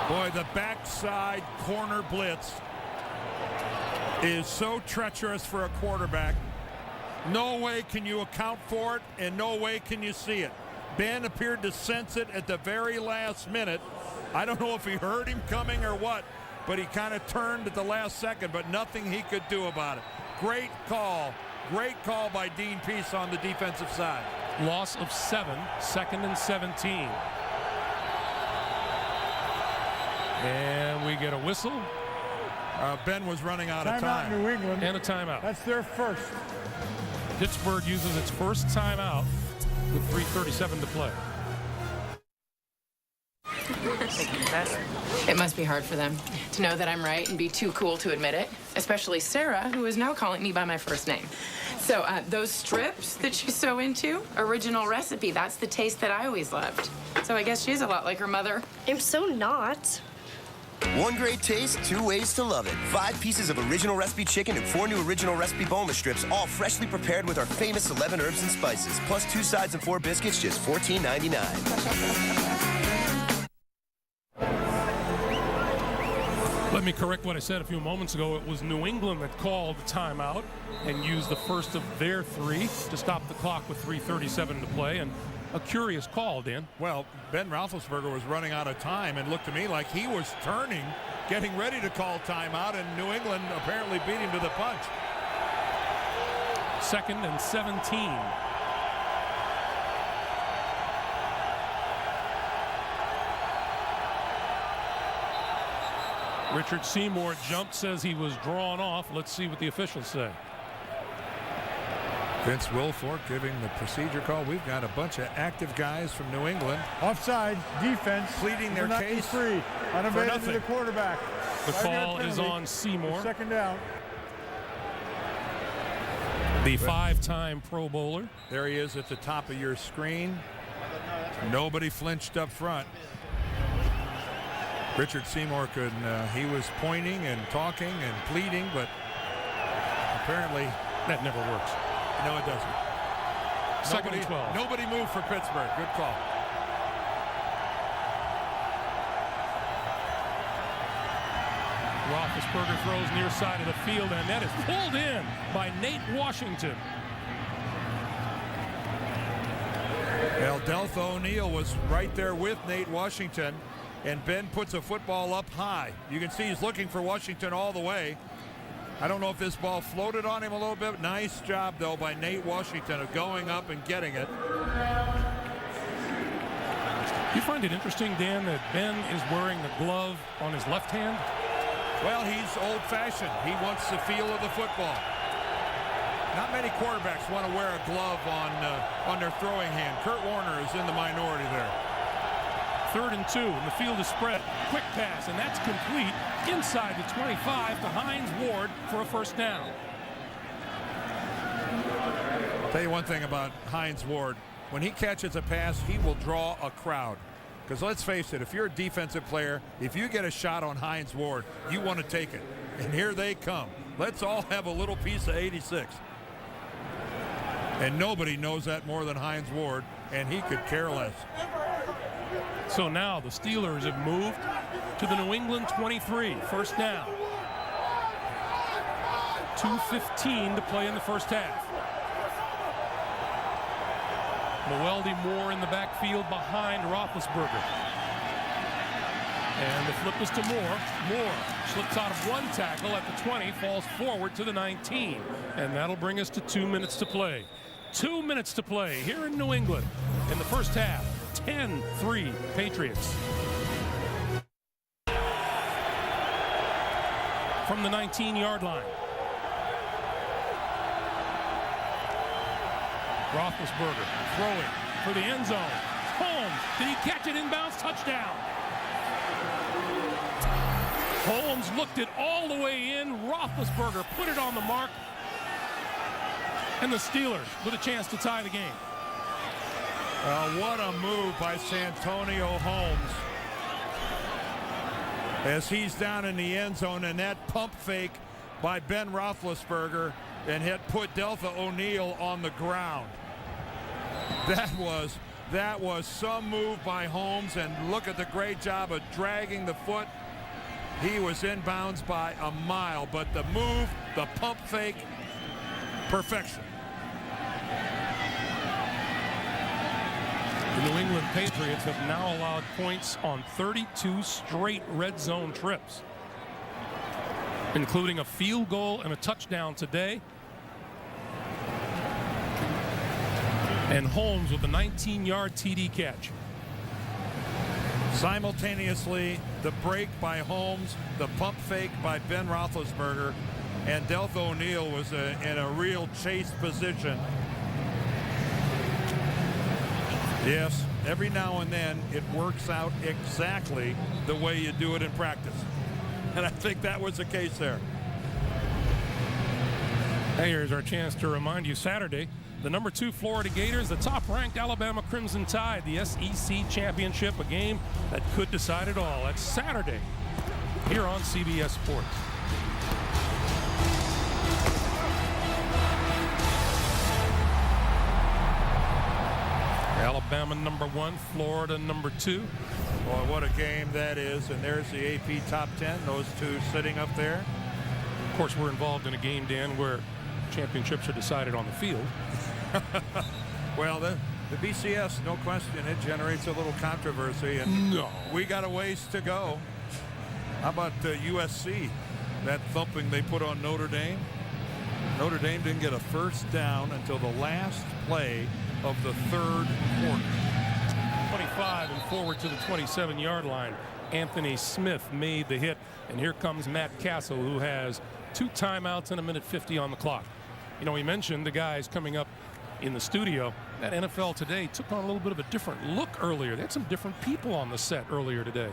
Boy, the backside corner blitz is so treacherous for a quarterback. No way can you account for it, and no way can you see it. Ben appeared to sense it at the very last minute. I don't know if he heard him coming or what, but he kind of turned at the last second, but nothing he could do about it. Great call. Great call by Dean Peace on the defensive side. Loss of 7, 2nd and 17. And we get a whistle. Ben was running out of time. Timeout, New England. And a timeout. That's their first. Pittsburgh uses its first timeout with 3:37 to play. It must be hard for them to know that I'm right and be too cool to admit it, especially Sarah, who is now calling me by my first name. So those strips that she's so into, original recipe, that's the taste that I always loved. So I guess she's a lot like her mother. I'm so not. One great taste, 2 ways to love it. 5 pieces of original recipe chicken and 4 new original recipe boneless strips, all freshly prepared with our famous 11 herbs and spices, plus 2 sides and 4 biscuits, just $14.99. Let me correct what I said a few moments ago. It was New England that called the timeout and used the first of their 3 to stop the clock with 3:37 to play. And a curious call, Dan. Well, Ben Roethlisberger was running out of time and looked to me like he was turning, getting ready to call timeout, and New England apparently beat him to the punch. 2nd and 17. Richard Seymour jumped, says he was drawn off. Let's see what the officials say. Vince Wilfork giving the procedure call. We've got a bunch of active guys from New England. Offside, defense. Pleading their case free. Unavailable to the quarterback. The call is on Seymour. Second down. The 5-time Pro Bowler. There he is at the top of your screen. Nobody flinched up front. Richard Seymour he was pointing and talking and pleading, but apparently that never works. No, it doesn't. 2nd and 12. Nobody moved for Pittsburgh. Good call. Roethlisberger throws near side of the field, and that is pulled in by Nate Washington. Well, Deltha O'Neal was right there with Nate Washington, and Ben puts a football up high. You can see he's looking for Washington all the way. I don't know if this ball floated on him a little bit. Nice job, though, by Nate Washington of going up and getting it. You find it interesting, Dan, that Ben is wearing the glove on his left hand? Well, he's old-fashioned. He wants the feel of the football. Not many quarterbacks want to wear a glove on their throwing hand. Kurt Warner is in the minority there. 3rd and 2, and the field is spread. Quick pass, and that's complete inside the 25 to Hines Ward for a first down. I'll tell you one thing about Hines Ward. When he catches a pass, he will draw a crowd. Because let's face it, if you're a defensive player, if you get a shot on Hines Ward, you want to take it. And here they come. Let's all have a little piece of 86. And nobody knows that more than Hines Ward, and he could care less. So now the Steelers have moved to the New England 23. First down. 2:15 to play in the first half. Moeldy Moore in the backfield behind Roethlisberger. And the flip is to Moore. Moore slips out of one tackle at the 20, falls forward to the 19. And that'll bring us to 2 minutes to play. 2 minutes to play here in New England in the first half. 10-3 Patriots. From the 19-yard line. Roethlisberger throwing for the end zone. Holmes, did he catch it inbounds? Touchdown. Holmes looked it all the way in. Roethlisberger put it on the mark. And the Steelers with a chance to tie the game. What a move by Santonio Holmes. As he's down in the end zone, and that pump fake by Ben Roethlisberger and had put Deltha O'Neal on the ground. That was some move by Holmes, and look at the great job of dragging the foot. He was inbounds by a mile, but the move, the pump fake, perfection. The New England Patriots have now allowed points on 32 straight red zone trips, including a field goal and a touchdown today. And Holmes with a 19-yard TD catch. Simultaneously, the break by Holmes, the pump fake by Ben Roethlisberger, and Deltha O'Neal was in a real chase position. Yes, every now and then it works out exactly the way you do it in practice. And I think that was the case there. Hey, here's our chance to remind you, Saturday, the number 2 Florida Gators, the top-ranked Alabama Crimson Tide, the SEC Championship, a game that could decide it all. That's Saturday here on CBS Sports. Alabama number 1, Florida number 2. Boy, what a game that is. And there's the AP top 10, those two sitting up there. Of course, we're involved in a game, Dan, where championships are decided on the field. Well, the BCS, no question, it generates a little controversy. And no, we got a ways to go. How about USC? That thumping they put on Notre Dame? Notre Dame didn't get a first down until the last play of the third quarter. 25 and forward to the 27-yard line. Anthony Smith made the hit, and here comes Matt Castle, who has 2 timeouts and 1:50 on the clock. You know, we mentioned the guys coming up in the studio. That NFL Today took on a little bit of a different look earlier. They had some different people on the set earlier today.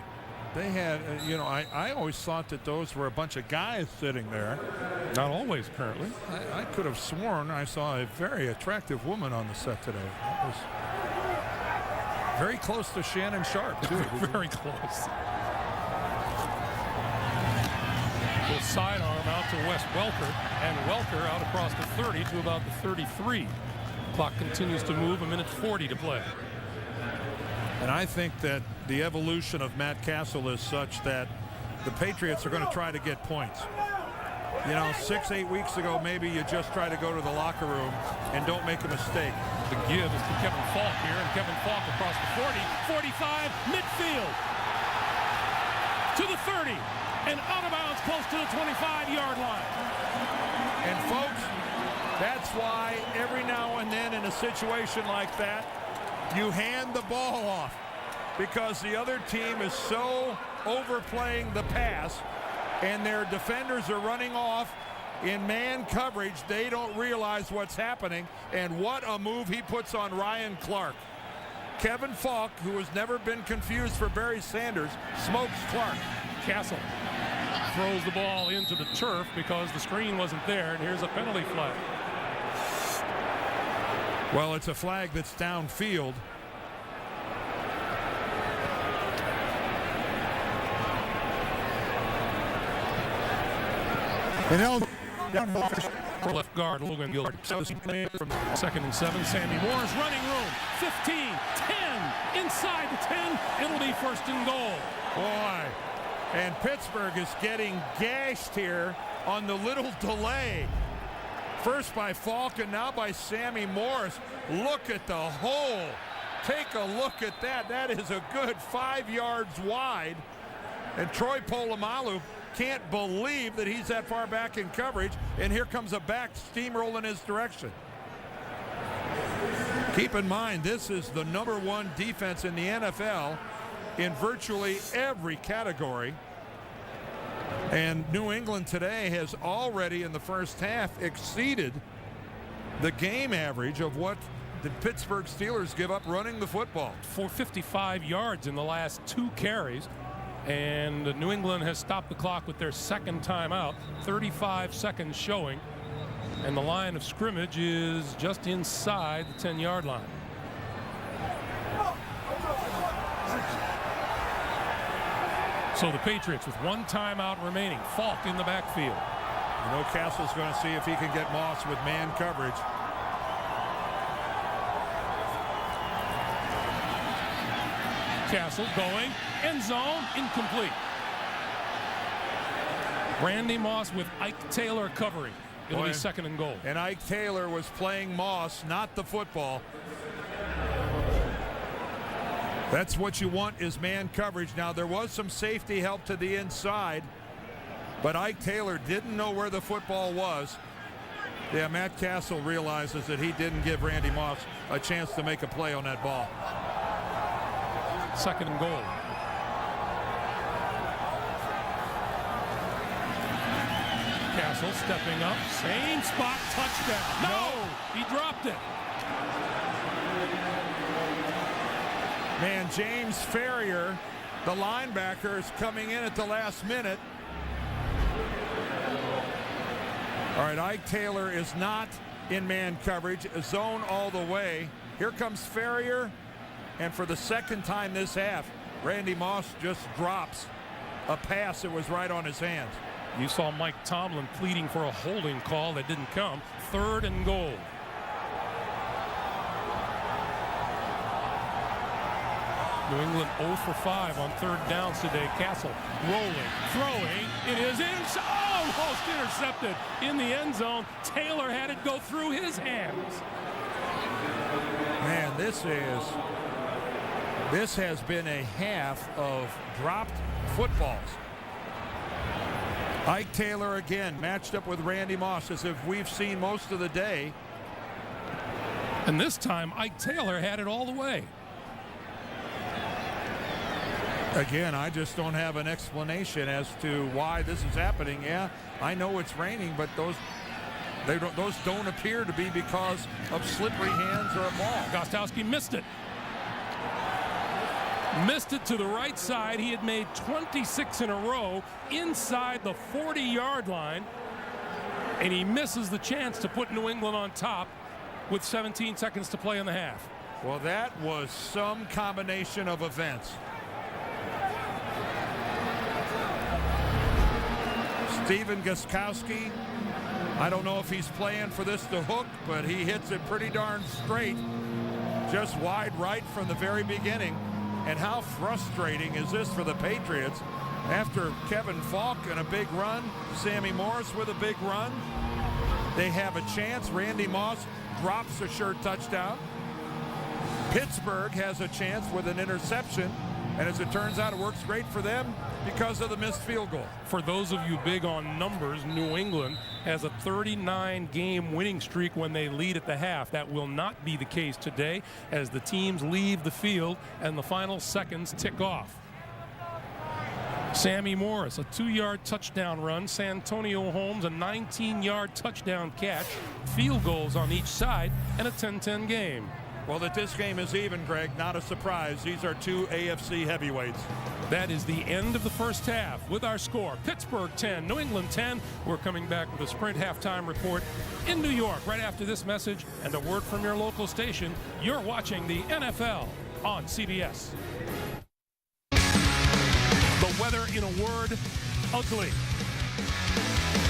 They had, you know, I always thought that those were a bunch of guys sitting there. Not always, apparently. I could have sworn I saw a very attractive woman on the set today. That was very close to Shannon Sharp, too. Very close. The sidearm out to Wes Welker, and Welker out across the 30 to about the 33. Clock continues to move, 1:40 to play. And I think that the evolution of Matt Castle is such that the Patriots are going to try to get points. You know, 6-8 weeks ago, maybe you just try to go to the locker room and don't make a mistake. The give is to Kevin Falk here, and Kevin Falk across the 40, 45, midfield to the 30, and out of bounds close to the 25-yard line. And folks, that's why every now and then in a situation like that, you hand the ball off, because the other team is so overplaying the pass and their defenders are running off in man coverage. They don't realize what's happening, and what a move he puts on Ryan Clark. Kevin Falk, who has never been confused for Barry Sanders, smokes Clark. Castle throws the ball into the turf because the screen wasn't there, and here's a penalty flag. Well, it's a flag that's downfield. And they'll downhill. Left guard Logan Gilbert. So from 2nd and 7. Sammy Moore's running room. 15, 10, inside the 10. It'll be 1st and goal. Boy, and Pittsburgh is getting gashed here on the little delay. First by Falk and now by Sammy Morris. Look at the hole. Take a look at that. That is a good 5 yards wide. And Troy Polamalu can't believe that he's that far back in coverage. And here comes a back steamroll in his direction. Keep in mind, this is the #1 defense in the NFL in virtually every category. And New England today has already in the first half exceeded the game average of what the Pittsburgh Steelers give up running the football. For 55 yards in the last 2 carries. And New England has stopped the clock with their 2nd timeout. 35 seconds showing. And the line of scrimmage is just inside the 10-yard line. So the Patriots with 1 timeout remaining. Falk in the backfield. You know, Castle's going to see if he can get Moss with man coverage. Castle going, end zone, incomplete. Randy Moss with Ike Taylor covering. It'll be 2nd and goal. And Ike Taylor was playing Moss, not the football. That's what you want, is man coverage. Now, there was some safety help to the inside, but Ike Taylor didn't know where the football was. Yeah, Matt Castle realizes that he didn't give Randy Moss a chance to make a play on that ball. 2nd and goal. Castle stepping up, same spot, touchdown. No, he dropped it. Man, James Ferrier, the linebacker, is coming in at the last minute. All right, Ike Taylor is not in man coverage, zone all the way. Here comes Ferrier. And for the 2nd time this half, Randy Moss just drops a pass that was right on his hands. You saw Mike Tomlin pleading for a holding call that didn't come. 3rd and goal. New England 0 for 5 on 3rd downs today. Castle rolling, throwing. It is almost intercepted in the end zone. Taylor had it go through his hands. Man, this has been a half of dropped footballs. Ike Taylor again matched up with Randy Moss as if we've seen most of the day. And this time Ike Taylor had it all the way. Again, I just don't have an explanation as to why this is happening. Yeah, I know it's raining, but those don't appear to be because of slippery hands or a ball. Gostowski missed it. Missed it to the right side. He had made 26 in a row inside the 40-yard line. And he misses the chance to put New England on top with 17 seconds to play in the half. Well, that was some combination of events. Stephen Gostkowski, I don't know if he's playing for this to hook, but he hits it pretty darn straight, just wide right from the very beginning. And how frustrating is this for the Patriots after Kevin Falk and a big run, Sammy Morris with a big run. They have a chance. Randy Moss drops a sure touchdown. Pittsburgh has a chance with an interception. And as it turns out, it works great for them because of the missed field goal. For those of you big on numbers, New England has a 39-game winning streak when they lead at the half. That will not be the case today as the teams leave the field and the final seconds tick off. Sammy Morris, a 2-yard touchdown run. Santonio Holmes, a 19-yard touchdown catch. Field goals on each side and a 10-10 game. Well, that this game is even, Greg, not a surprise. These are two AFC heavyweights. That is the end of the first half with our score. Pittsburgh 10, New England 10. We're coming back with a Sprint halftime report in New York right after this message and a word from your local station. You're watching the NFL on CBS. The weather, in a word, ugly.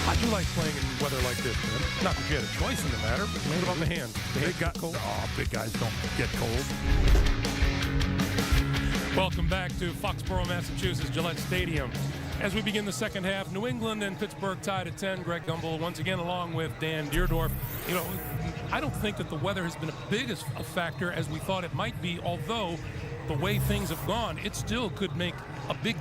How'd you like playing in weather like this, man? Not that you had a choice in the matter, but what about the hands? The Big hands guy, get cold? oh, big guys don't get cold. Welcome back to Foxborough, Massachusetts, Gillette Stadium. As we begin the second half, New England and Pittsburgh tied at 10. Greg Gumbel once again along with Dan Deerdorf. You know, I don't think that the weather has been a big a factor as we thought it might be, although the way things have gone, it still could make a big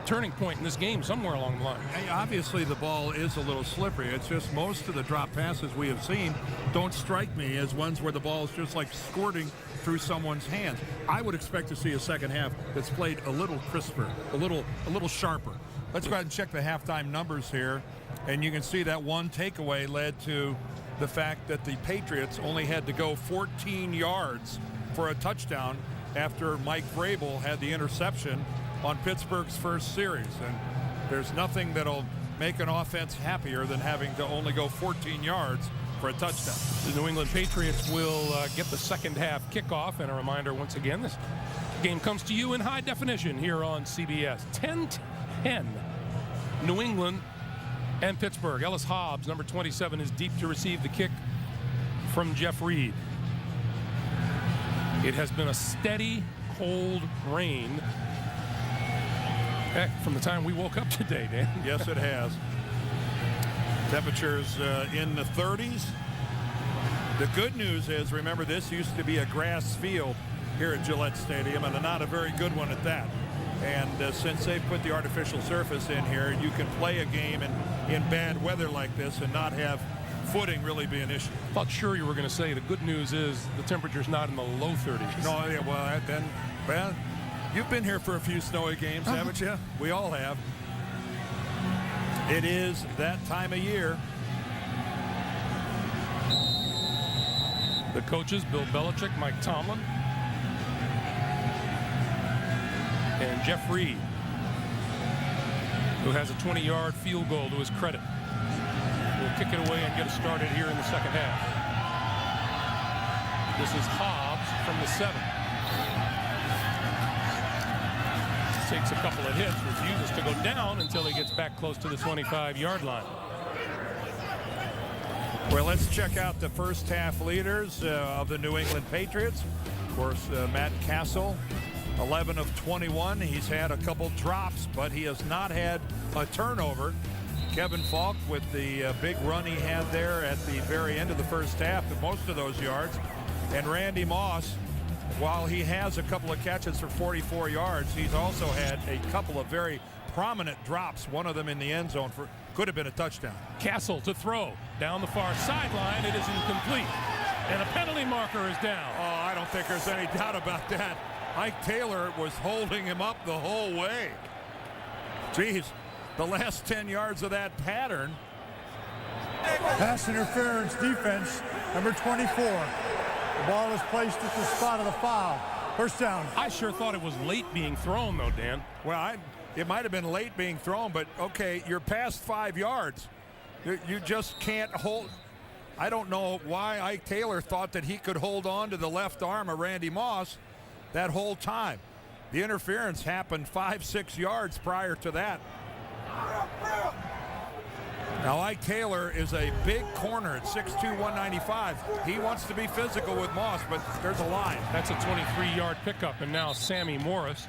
turning point in this game somewhere along the line. Hey, obviously the ball is a little slippery. It's just most of the drop passes we have seen don't strike me as ones where the ball is just like squirting through someone's hands. I would expect to see a second half that's played a little crisper, a little sharper. Let's go ahead and check the halftime numbers here, and you can see that one takeaway led to the fact that the Patriots only had to go 14 yards for a touchdown after Mike Vrabel had the interception on Pittsburgh's first series. And there's nothing that'll make an offense happier than having to only go 14 yards for a touchdown. The New England Patriots will get the second half kickoff. And a reminder once again, this game comes to you in high definition here on CBS. 10-10, New England and Pittsburgh. Ellis Hobbs, number 27, is deep to receive the kick from Jeff Reed. It has been a steady, cold rain from the time we woke up today, Dan. Yes, it has. Temperatures in the 30s. The good news is, remember, this used to be a grass field here at Gillette Stadium, and not a very good one at that. And since they've put the artificial surface in here, you can play a game in bad weather like this and not have footing really be an issue. I thought sure you were going to say the good news is the temperature's not in the low 30s. No, yeah, well, you've been here for a few snowy games, haven't you? We all have. It is that time of year. The coaches, Bill Belichick, Mike Tomlin, and Jeff Reed, who has a 20-yard field goal to his credit. Will kick it away and get us started here in the second half. This is Hobbs from the 7. Takes a couple of hits, refuses to go down until he gets back close to the 25-yard line. Well, let's check out the first half leaders of the New England Patriots. Of course, Matt Castle, 11 of 21. He's had a couple drops, but he has not had a turnover. Kevin Falk with the big run he had there at the very end of the first half, most of those yards. And Randy Moss, while he has a couple of catches for 44 yards, he's also had a couple of very prominent drops, one of them in the end zone for could have been a touchdown. Castle to throw down the far sideline. It is incomplete, and a penalty marker is down. Oh, I don't think there's any doubt about that. Ike Taylor was holding him up the whole way. Geez, the last 10 yards of that pattern. Pass interference defense, number 24. The ball is placed at the spot of the foul. First down. I sure thought it was late being thrown, though, Dan. Well, it might have been late being thrown, but okay, you're past 5 yards. You just can't hold. I don't know why Ike Taylor thought that he could hold on to the left arm of Randy Moss that whole time. The interference happened 5-6 yards prior to that. Now, Ike Taylor is a big corner at 6'2", 195. He wants to be physical with Moss, but there's a line. That's a 23-yard pickup, and now Sammy Morris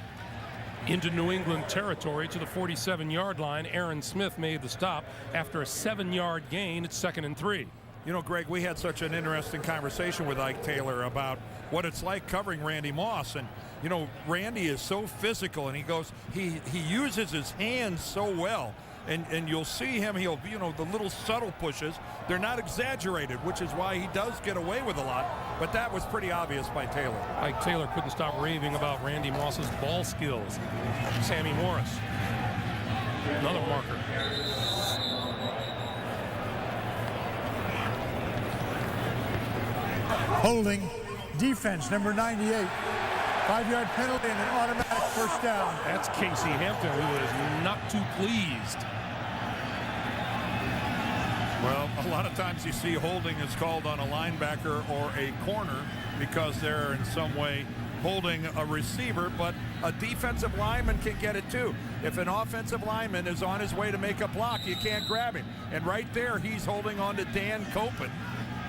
into New England territory to the 47-yard line. Aaron Smith made the stop after a 7-yard gain. It's 2nd and 3. You know, Greg, we had such an interesting conversation with Ike Taylor about what it's like covering Randy Moss. And, you know, Randy is so physical, and he uses his hands so well. And you'll see him, he'll, you know, the little subtle pushes, they're not exaggerated, which is why he does get away with a lot. But that was pretty obvious by Taylor. Ike Taylor couldn't stop raving about Randy Moss's ball skills. Sammy Morris, another marker. Holding defense, number 98. 5-yard penalty and an automatic first down. That's Casey Hampton, who is not too pleased. Well, a lot of times you see holding is called on a linebacker or a corner because they're in some way holding a receiver, but a defensive lineman can get it too. If an offensive lineman is on his way to make a block, you can't grab him. And right there, he's holding on to Dan Copen.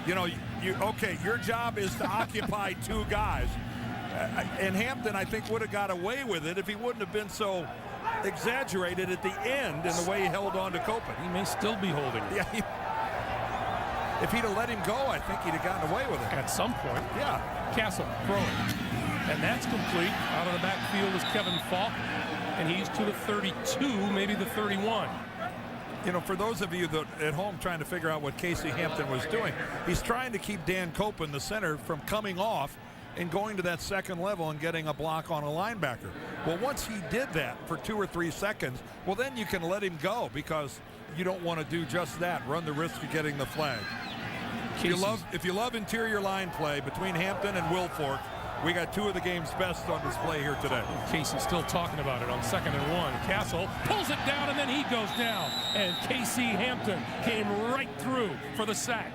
You know, okay, your job is to occupy two guys. And Hampton, I think, would have got away with it if he wouldn't have been so exaggerated at the end in the way he held on to Copen. He may still be holding it. Yeah. If he'd have let him go, I think he'd have gotten away with it. At some point. Yeah. Castle throwing. And that's complete. Out of the backfield is Kevin Falk. And he's to the 32, maybe the 31. You know, for those of you that at home trying to figure out what Casey Hampton was doing, he's trying to keep Dan Copen, the center, from coming off and going to that second level and getting a block on a linebacker. Well, once he did that for 2 or 3 seconds, well, then you can let him go because you don't want to do just that, run the risk of getting the flag. If you love interior line play between Hampton and Wilfork, we got 2 of the game's best on display here today. Casey's still talking about it on 2nd and 1. Castle pulls it down and then he goes down. And Casey Hampton came right through for the sack.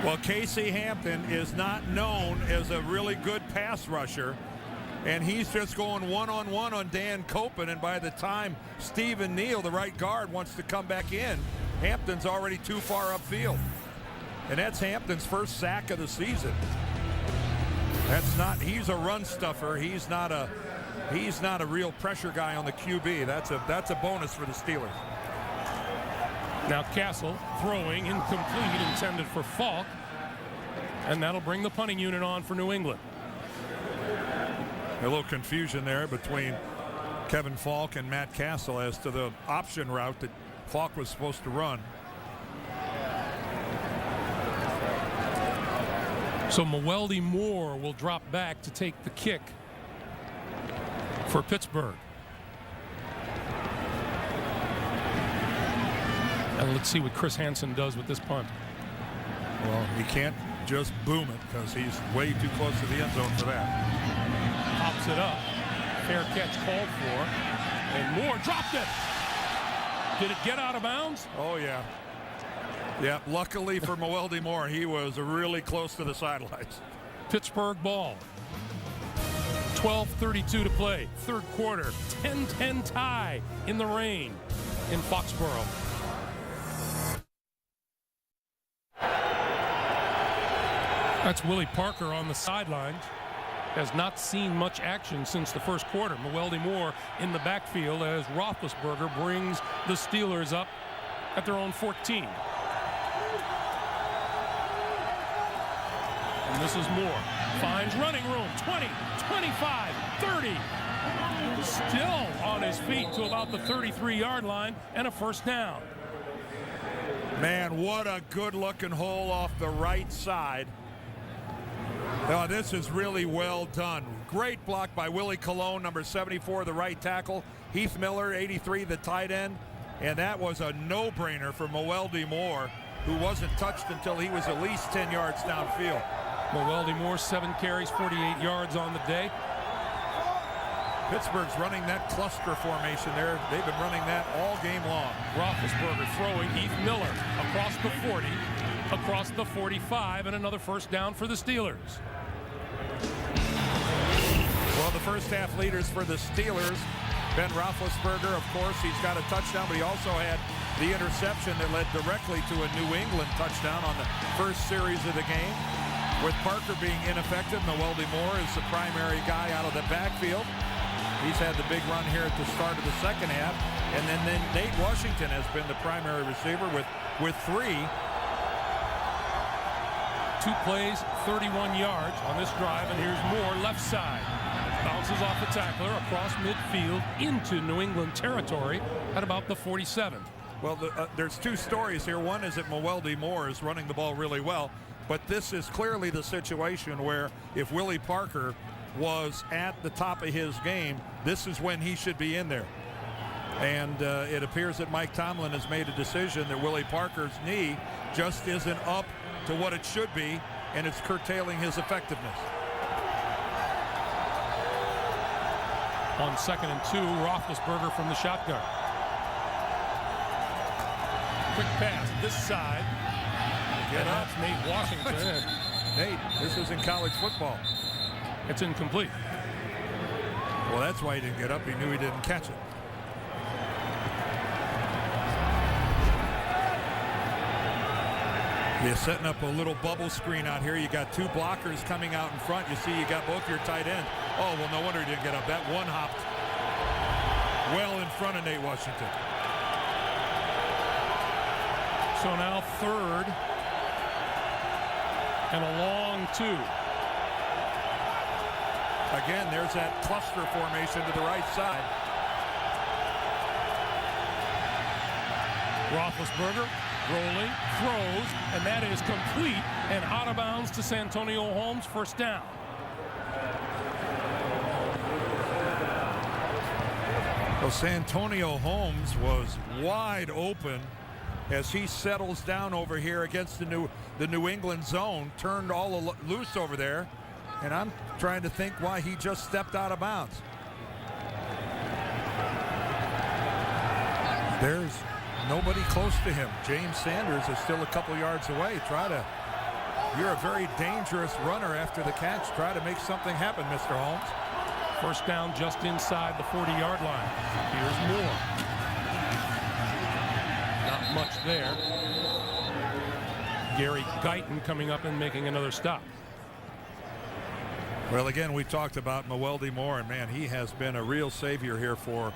Well, Casey Hampton is not known as a really good pass rusher, and he's just going one-on-one on Dan Copen, and by the time Stephen Neal, the right guard, wants to come back in, Hampton's already too far upfield. And that's Hampton's first sack of the season. He's a run stuffer. He's not a real pressure guy on the QB. That's a bonus for the Steelers. Now Castle throwing, incomplete, intended for Falk. And that'll bring the punting unit on for New England. A little confusion there between Kevin Falk and Matt Castle as to the option route that Falk was supposed to run. So Mewelde Moore will drop back to take the kick for Pittsburgh. And let's see what Chris Hansen does with this punt. Well, he can't just boom it because he's way too close to the end zone for that. Pops it up. Fair catch called for. And Moore dropped it. Did it get out of bounds? Oh, yeah. Yeah, luckily for Mewelde Moore, he was really close to the sidelines. Pittsburgh ball. 12:32 to play. 3rd quarter. 10-10 tie in the rain in Foxborough. That's Willie Parker on the sidelines. Has not seen much action since the 1st quarter. Mewelde Moore in the backfield as Roethlisberger brings the Steelers up at their own 14. And this is Moore. Finds running room. 20, 25, 30. Still on his feet to about the 33-yard line and a 1st down. Man, what a good-looking hole off the right side. Oh, this is really well done. Great block by Willie Colon, number 74, the right tackle. Heath Miller, 83, the tight end. And that was a no-brainer for Mewelde Moore, who wasn't touched until he was at least 10 yards downfield. Mewelde Moore, 7 carries, 48 yards on the day. Pittsburgh's running that cluster formation there. They've been running that all game long. Roethlisberger throwing. Heath Miller across the 40, across the 45, and another 1st down for the Steelers. Well, the first half leaders for the Steelers, Ben Roethlisberger, of course, he's got a touchdown, but he also had the interception that led directly to a New England touchdown on the first series of the game. With Parker being ineffective, Mewelde Moore is the primary guy out of the backfield. He's had the big run here at the start of the 2nd half. And then Nate Washington has been the primary receiver with 3. 2 plays, 31 yards on this drive, and here's Moore left side. Bounces off the tackler across midfield into New England territory at about the 47. Well, there's 2 stories here. One is that Mewelde Moore is running the ball really well, but this is clearly the situation where if Willie Parker was at the top of his game, this is when he should be in there. And it appears that Mike Tomlin has made a decision that Willie Parker's knee just isn't up to what it should be, and it's curtailing his effectiveness. On 2nd and 2, Roethlisberger from the shotgun. Quick pass this side. Get up. Nate Washington. Nate, this isn't college football. It's incomplete. Well, that's why he didn't get up. He knew he didn't catch it. You're setting up a little bubble screen out here. You got two blockers coming out in front. You see you got both your tight ends. Oh, well, no wonder he didn't get up. That one hopped well in front of Nate Washington. So now third and a long 2. Again, there's that cluster formation to the right side. Roethlisberger rolling, throws, and that is complete and out of bounds to Santonio Holmes, first down. Well, Santonio Holmes was wide open as he settles down over here against the New England zone, turned all loose over there, and I'm trying to think why he just stepped out of bounds. There's nobody close to him. James Sanders is still a couple yards away. You're a very dangerous runner after the catch. Try to make something happen, Mr. Holmes. First down just inside the 40-yard line. Here's Moore. Not much there. Gary Guyton coming up and making another stop. Well, again, we talked about Mewelde Moore, and man, he has been a real savior here for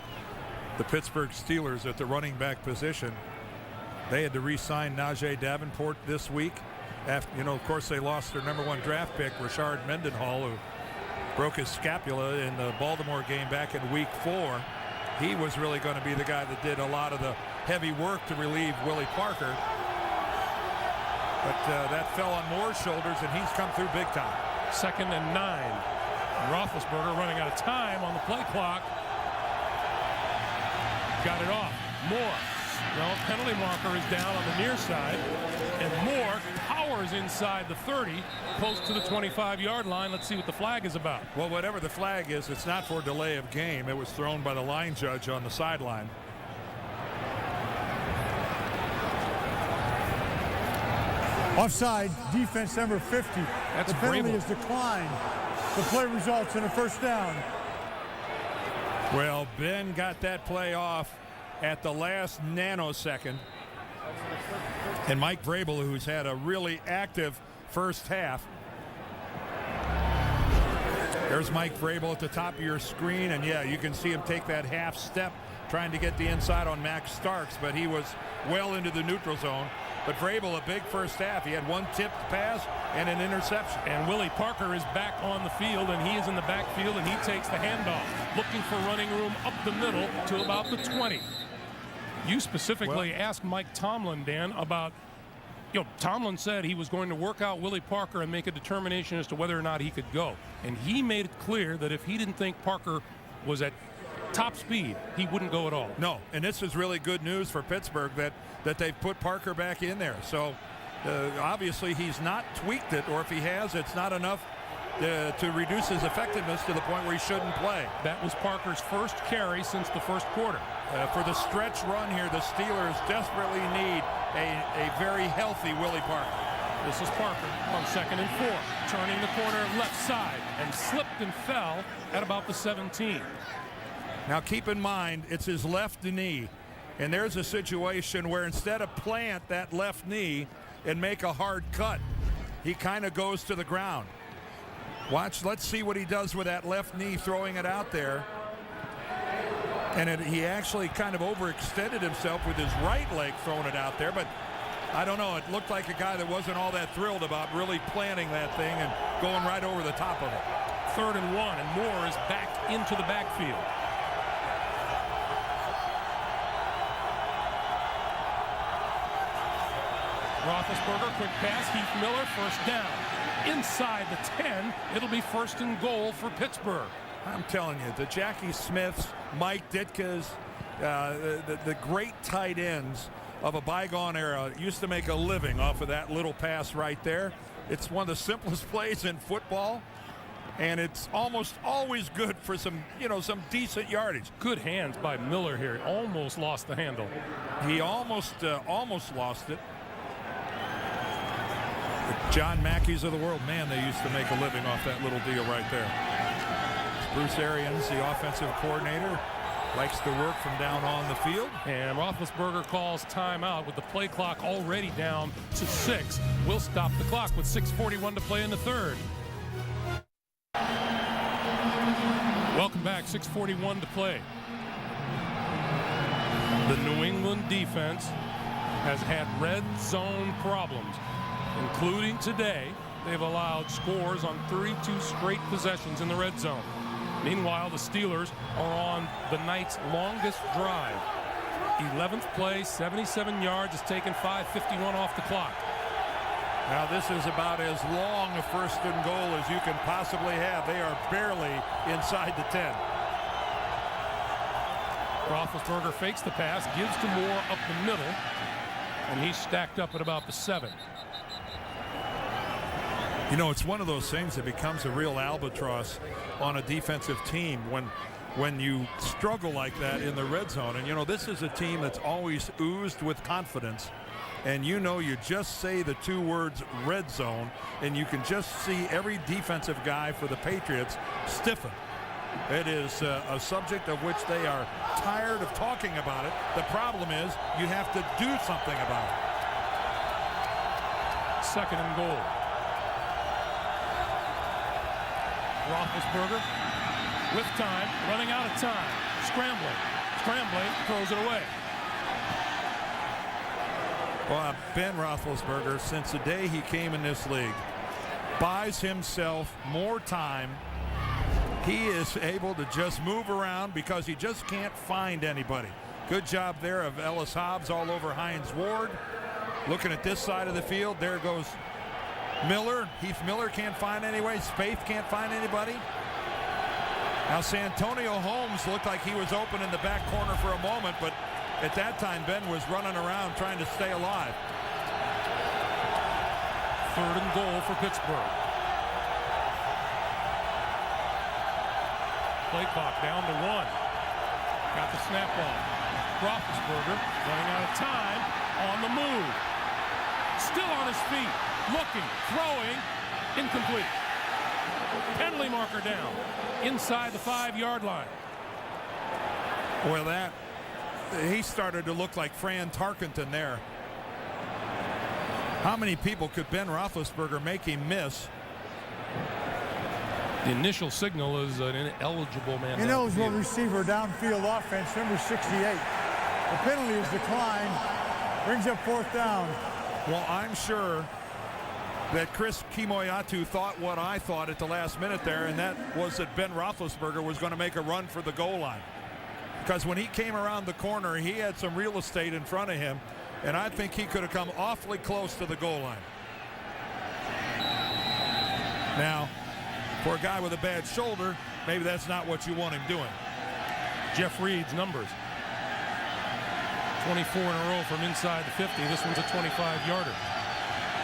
the Pittsburgh Steelers at the running back position. They had to re-sign Najee Davenport this week. After, of course, they lost their #1 draft pick, Rashard Mendenhall, who broke his scapula in the Baltimore game back in week 4. He was really going to be the guy that did a lot of the heavy work to relieve Willie Parker. But that fell on Moore's shoulders, and he's come through big time. 2nd and 9. Roethlisberger running out of time on the play clock. Got it off. Moore. Well, penalty marker is down on the near side, and Moore powers inside the 30, close to the 25-yard line. Let's see what the flag is about. Well, whatever the flag is, it's not for delay of game. It was thrown by the line judge on the sideline. Offside, defense number 50. That's the penalty Vrabel. is declined. The play results in a first down. Well, Ben got that play off at the last nanosecond. And Mike Vrabel, who's had a really active first half. There's Mike Vrabel at the top of your screen, and yeah, you can see him take that half step trying to get the inside on Max Starks, but he was well into the neutral zone. But Vrabel, a big first half. He had one tipped pass and an interception. And Willie Parker is back on the field, and he is in the backfield, and he takes the handoff, looking for running room up the middle to about the 20. You specifically asked Mike Tomlin, Dan, about, Tomlin said he was going to work out Willie Parker and make a determination as to whether or not he could go. And he made it clear that if he didn't think Parker was at top speed, he wouldn't go at all. No, and this is really good news for Pittsburgh that they've put Parker back in there. So obviously he's not tweaked it, or if he has, it's not enough to reduce his effectiveness to the point where he shouldn't play. That was Parker's first carry since the first quarter. For the stretch run here, the Steelers desperately need a very healthy Willie Parker. This is Parker on 2nd and 4, turning the corner left side, and slipped and fell at about the 17. Now keep in mind, it's his left knee, and there's a situation where instead of plant that left knee and make a hard cut, he kind of goes to the ground. Watch, let's see what he does with that left knee, throwing it out there. And he actually kind of overextended himself with his right leg throwing it out there, but I don't know, it looked like a guy that wasn't all that thrilled about really planting that thing and going right over the top of it. 3rd and 1, and Moore is back into the backfield. Roethlisberger, quick pass, Heath Miller, first down. Inside the 10, it'll be 1st and goal for Pittsburgh. I'm telling you, the Jackie Smiths, Mike Ditka's, the great tight ends of a bygone era used to make a living off of that little pass right there. It's one of the simplest plays in football, and it's almost always good for some decent yardage. Good hands by Miller here. Almost lost the handle. He almost lost it. John Mackeys of the world, man, they used to make a living off that little deal right there. Bruce Arians, the offensive coordinator, likes to work from down on the field. And Roethlisberger calls timeout with the play clock already down to 6. We'll stop the clock with 6:41 to play in the third. Welcome back, 6:41 to play. The New England defense has had red zone problems, including today. They've allowed scores on 32 straight possessions in the red zone. Meanwhile, the Steelers are on the night's longest drive. 11th play, 77 yards. It's taken 5:51 off the clock. Now this is about as long a first and goal as you can possibly have. They are barely inside the 10. Roethlisberger fakes the pass, gives to Moore up the middle, and he's stacked up at about the 7. You know, it's one of those things that becomes a real albatross on a defensive team when you struggle like that in the red zone. And, you know, this is a team that's always oozed with confidence. And, you know, you just say the 2 words red zone, and you can just see every defensive guy for the Patriots stiffen. It is a subject of which they are tired of talking about it. The problem is you have to do something about it. 2nd and goal. Roethlisberger with time, running out of time, scrambling, throws it away. Well, Ben Roethlisberger, since the day he came in this league, buys himself more time. He is able to just move around because he just can't find anybody. Good job there of Ellis Hobbs all over Hines Ward. Looking at this side of the field, there goes Miller. Heath Miller can't find anybody. Spaeth can't find anybody. Now Santonio Holmes looked like he was open in the back corner for a moment, but at that time Ben was running around trying to stay alive. 3rd and goal for Pittsburgh. Play clock down to 1. Got the snap off. Roethlisberger running out of time, on the move. Still on his feet, looking, throwing, incomplete. Penalty marker down inside the 5-yard line. Well, he started to look like Fran Tarkenton there. How many people could Ben Roethlisberger make him miss? The initial signal is an ineligible man. Ineligible receiver, downfield offense, number 68. The penalty is declined. Brings up 4th down. Well, I'm sure that Chris Kimoyatu thought what I thought at the last minute there, and that was that Ben Roethlisberger was going to make a run for the goal line. Because when he came around the corner, he had some real estate in front of him, and I think he could have come awfully close to the goal line. Now, for a guy with a bad shoulder, maybe that's not what you want him doing. Jeff Reed's numbers. 24 in a row from inside the 50. This one's a 25-yarder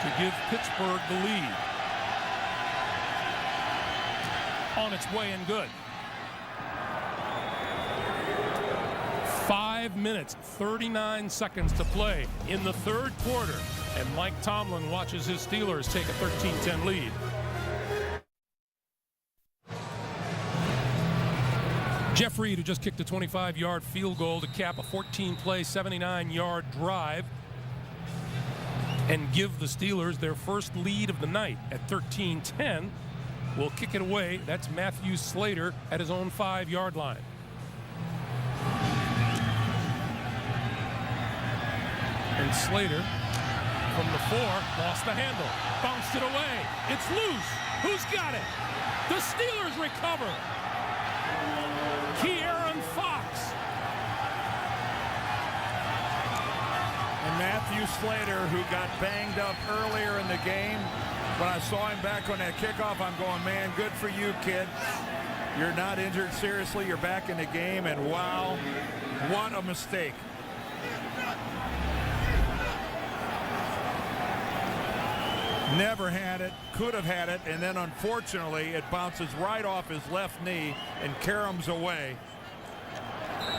to give Pittsburgh the lead. On its way and good. 5 minutes, 39 seconds to play in the 3rd quarter. And Mike Tomlin watches his Steelers take a 13-10 lead. Jeff Reed, who just kicked a 25-yard field goal to cap a 14-play, 79-yard drive and give the Steelers their first lead of the night at 13-10, will kick it away. That's Matthew Slater at his own 5-yard line. And Slater from the 4 lost the handle, bounced it away. It's loose. Who's got it? The Steelers recover. Kieran Fox. And Matthew Slater, who got banged up earlier in the game, when I saw him back on that kickoff, I'm going, man, good for you, kid. You're not injured seriously. You're back in the game, and wow, what a mistake. Never had it, could have had it, and then unfortunately it bounces right off his left knee and caroms away.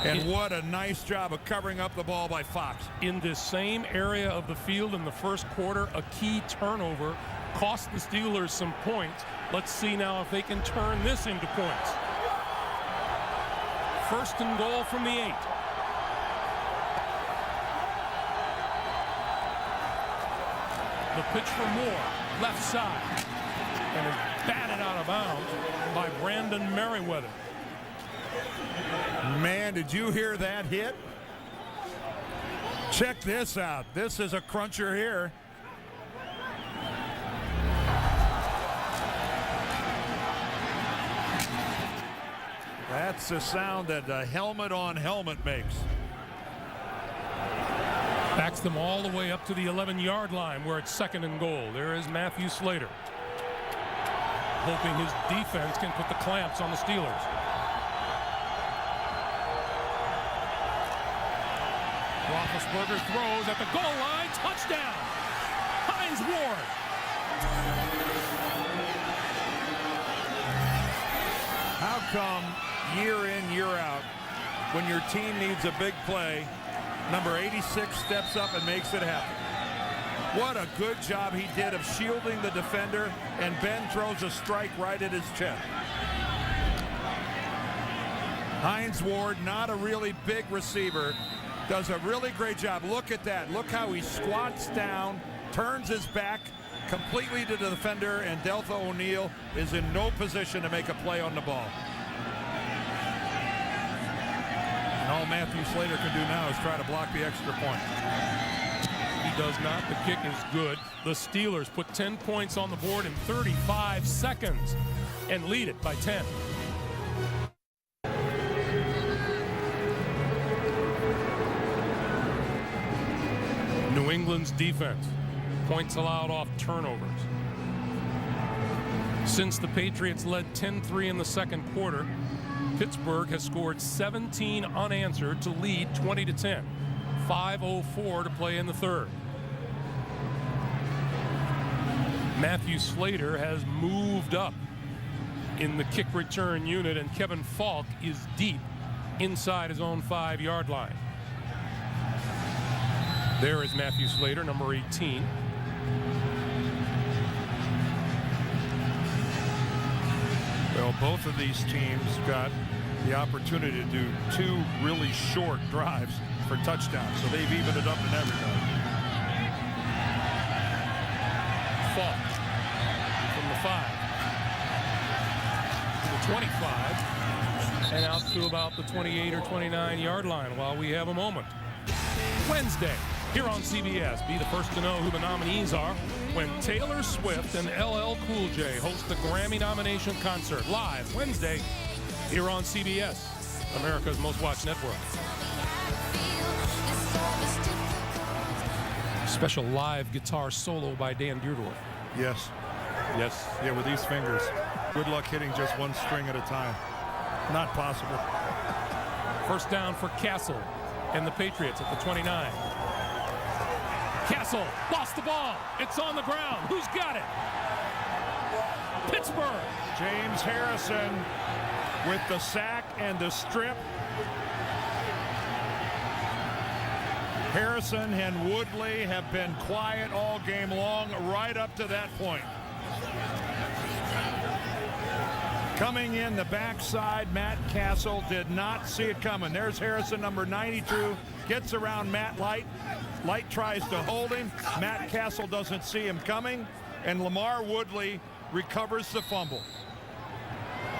And what a nice job of covering up the ball by Fox. In this same area of the field in the first quarter, a key turnover cost the Steelers some points. Let's see now if they can turn this into points. First and goal from the 8. The pitch for Moore, left side, and is batted out of bounds by Brandon Merriweather. Man, did you hear that hit? Check this out. This is a cruncher here. That's the sound that a helmet on helmet makes. Backs them all the way up to the 11-yard line where it's second and goal. There is Matthew Slater, hoping his defense can put the clamps on the Steelers. Roethlisberger throws at the goal line. Touchdown! Hines Ward. How come year in, year out, when your team needs a big play, number 86 steps up and makes it happen? What a good job he did of shielding the defender, and Ben throws a strike right at his chest. Hines Ward, not a really big receiver, does a really great job. Look at that. Look how he squats down, turns his back completely to the defender, and Deltha O'Neal is in no position to make a play on the ball. And all Matthew Slater can do now is try to block the extra point. He does not. The kick is good. The Steelers put 10 points on the board in 35 seconds and lead it by 10. New England's defense, points allowed off turnovers. Since the Patriots led 10-3 in the second quarter, Pittsburgh has scored 17 unanswered to lead 20-10. 5:04 to play in the third. Matthew Slater has moved up in the kick return unit, and Kevin Falk is deep inside his own 5-yard line. There is Matthew Slater, number 18. Well, both of these teams got the opportunity to do 2 really short drives for touchdowns, so they've evened it up in every regard. Falk from the 5 to the 25 and out to about the 28 or 29-yard line while we have a moment. Wednesday, here on CBS, be the first to know who the nominees are when Taylor Swift and LL Cool J host the Grammy nomination concert live Wednesday here on CBS, America's most watched network. Special live guitar solo by Dan Deardorff. Yes. Yes. Yeah, with these fingers. Good luck hitting just one string at a time. Not possible. First down for Castle and the Patriots at the 29. Castle lost the ball. It's on the ground. Who's got it? Pittsburgh. James Harrison with the sack and the strip. Harrison and Woodley have been quiet all game long right up to that point. Coming in the backside, Matt Castle did not see it coming. There's Harrison, number 92, gets around Matt Light. Light tries to hold him. Matt Castle doesn't see him coming, and Lamar Woodley recovers the fumble.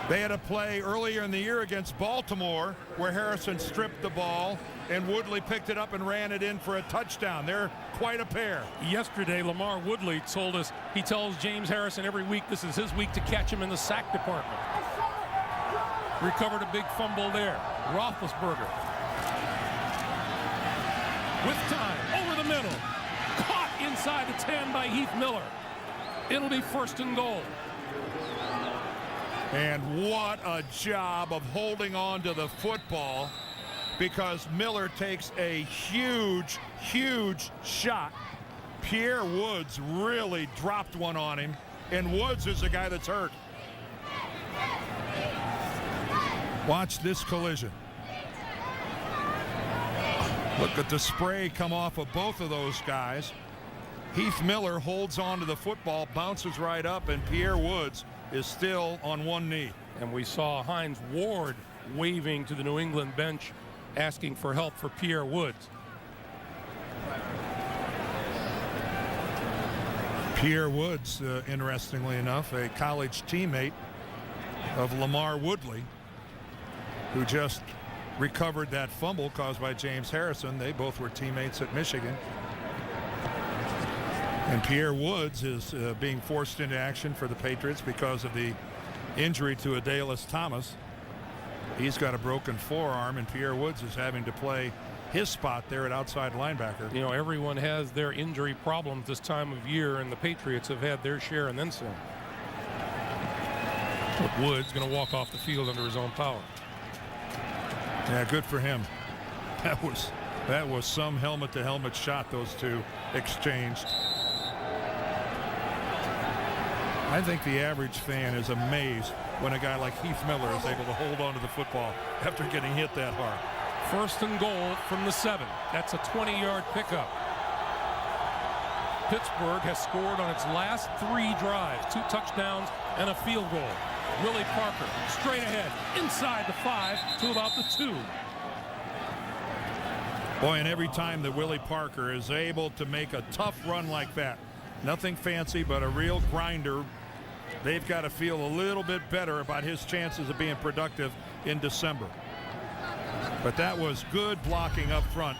They had a play earlier in the year against Baltimore where Harrison stripped the ball and Woodley picked it up and ran it in for a touchdown. They're quite a pair. Yesterday, Lamar Woodley told us he tells James Harrison every week this is his week to catch him in the sack department. Recovered a big fumble there. Roethlisberger with time over the middle, caught inside the 10 by Heath Miller. It'll be first and goal. And what a job of holding on to the football, because Miller takes a huge, huge shot. Pierre Woods really dropped one on him, and Woods is the guy that's hurt. Watch this collision. Look at the spray come off of both of those guys. Heath Miller holds on to the football, bounces right up, and Pierre Woods is still on one knee. And we saw Hines Ward waving to the New England bench, asking for help for Pierre Woods. Pierre Woods, interestingly enough, a college teammate of Lamar Woodley, who just recovered that fumble caused by James Harrison. They both were teammates at Michigan. And Pierre Woods is being forced into action for the Patriots because of the injury to Adalys Thomas. He's got a broken forearm, and Pierre Woods is having to play his spot there at outside linebacker. You know, everyone has their injury problems this time of year, and the Patriots have had their share and then some. But Woods going to walk off the field under his own power. Yeah, good for him. That was some helmet-to-helmet shot those two exchanged. I think the average fan is amazed when a guy like Heath Miller is able to hold on to the football after getting hit that hard. 1st and goal from the 7. That's a 20-yard pickup. Pittsburgh has scored on its last 3 drives, 2 touchdowns and a field goal. Willie Parker straight ahead inside the 5 to about the 2. Boy, and every time that Willie Parker is able to make a tough run like that, nothing fancy but a real grinder, they've got to feel a little bit better about his chances of being productive in December. But that was good blocking up front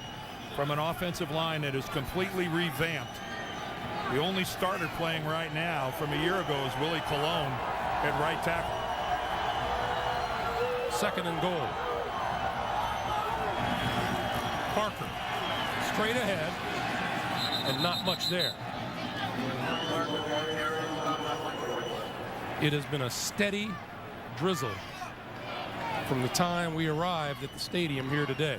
from an offensive line that is completely revamped. The only starter playing right now from a year ago is Willie Colon at right tackle. 2nd and goal. Parker straight ahead and not much there. It has been a steady drizzle from the time we arrived at the stadium here today.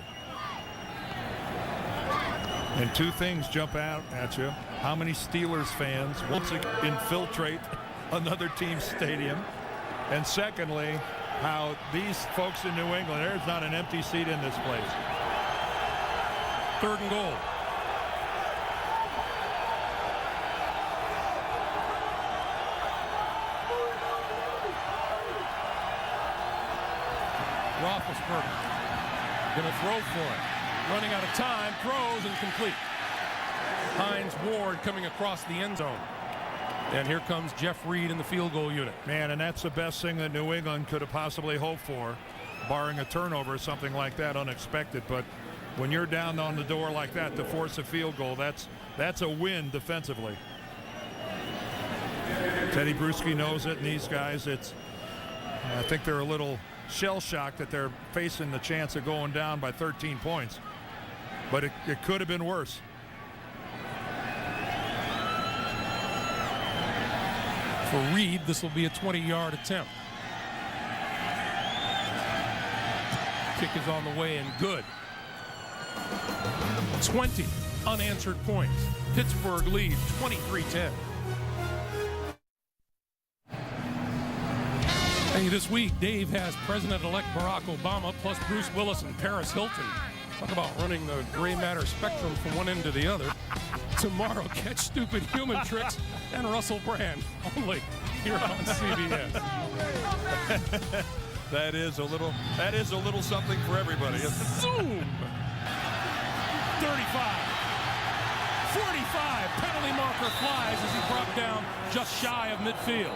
And 2 things jump out at you. How many Steelers fans once again infiltrate another team's stadium? And secondly, how these folks in New England, there's not an empty seat in this place. 3rd and goal. Roethlisberger going to throw for it. Running out of time, throws incomplete. Hines Ward coming across the end zone. And here comes Jeff Reed in the field goal unit. Man, and that's the best thing that New England could have possibly hoped for, barring a turnover or something like that unexpected. But when you're down on the door like that to force a field goal, that's a win defensively. Teddy Bruschi knows it, and these guys, I think they're a little shell-shocked that they're facing the chance of going down by 13 points. But it could have been worse. For Reed, this will be a 20-yard attempt. Kick is on the way and good. 20 unanswered points. Pittsburgh leads 23-10. Hey, this week, Dave has President-elect Barack Obama plus Bruce Willis and Paris Hilton. Talk about running the gray matter spectrum from one end to the other. Tomorrow, catch Stupid Human Tricks and Russell Brand, only here on CBS. That is a little something for everybody. Zoom! 35, 45, penalty marker flies as he brought down just shy of midfield.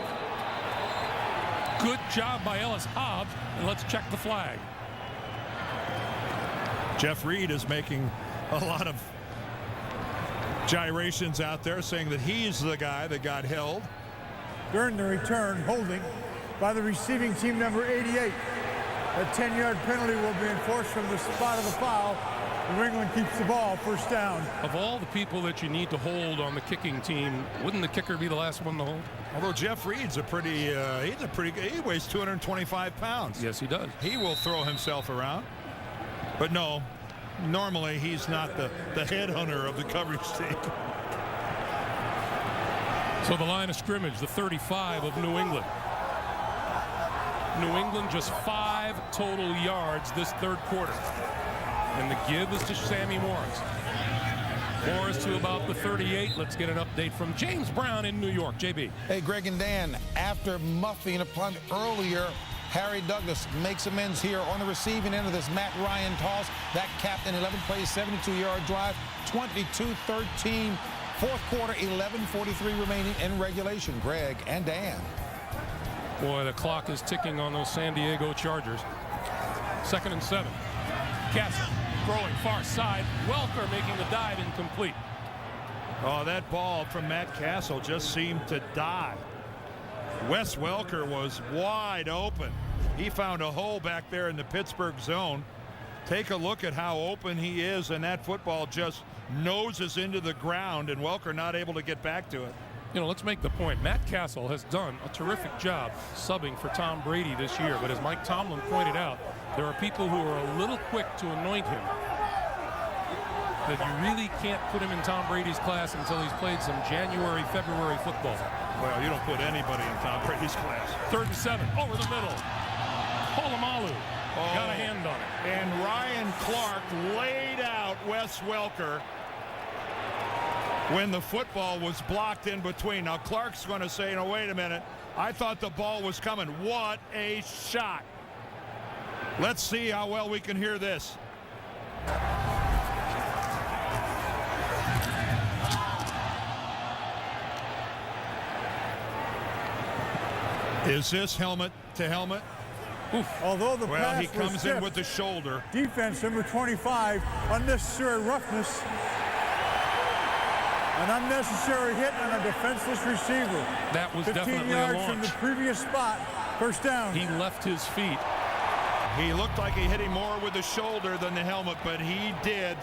Good job by Ellis Hobbs, and let's check the flag. Jeff Reed is making a lot of gyrations out there, saying that he's the guy that got held. During the return, holding by the receiving team number 88. A 10-yard penalty will be enforced from the spot of the foul. New England keeps the ball, 1st down. Of all the people that you need to hold on the kicking team, wouldn't the kicker be the last one to hold? Although Jeff Reed's he weighs 225 pounds. Yes, he does. He will throw himself around. But no, normally he's not the headhunter of the coverage team. So the line of scrimmage, the 35 of New England. New England just 5 total yards this 3rd quarter. And the give is to Sammy Morris. Morris to about the 38. Let's get an update from James Brown in New York. JB. Hey, Greg and Dan, after muffing a punt earlier, Harry Douglas makes amends here on the receiving end of this Matt Ryan toss. That capped an 11-play, 72-yard drive, 22-13. Fourth quarter, 11:43 remaining in regulation. Greg and Dan. Boy, the clock is ticking on those San Diego Chargers. 2nd and 7. Castle throwing far side. Welker making the dive incomplete. Oh, that ball from Matt Castle just seemed to die. Wes Welker was wide open. He found a hole back there in the Pittsburgh zone. Take a look at how open he is, and that football just noses into the ground, and Welker not able to get back to it. You know, let's make the point. Matt Castle has done a terrific job subbing for Tom Brady this year, but as Mike Tomlin pointed out, there are people who are a little quick to anoint him. That you really can't put him in Tom Brady's class until he's played some January, February football. Well, you don't put anybody in Tom Brady's class. 3rd and 7, over the middle. Polamalu got a hand on it. And Ryan Clark laid out Wes Welker when the football was blocked in between. Now Clark's going to say, no, wait a minute. I thought the ball was coming. What a shot. Let's see how well we can hear this. Is this helmet to helmet? Oof. Although the well, pass he comes was in with the shoulder. Defense number 25, unnecessary roughness. An unnecessary hit on a defenseless receiver. That was 15 definitely yards a launch. from the previous spot. First down. He left his feet. He looked like he hit him more with the shoulder than the helmet, but he did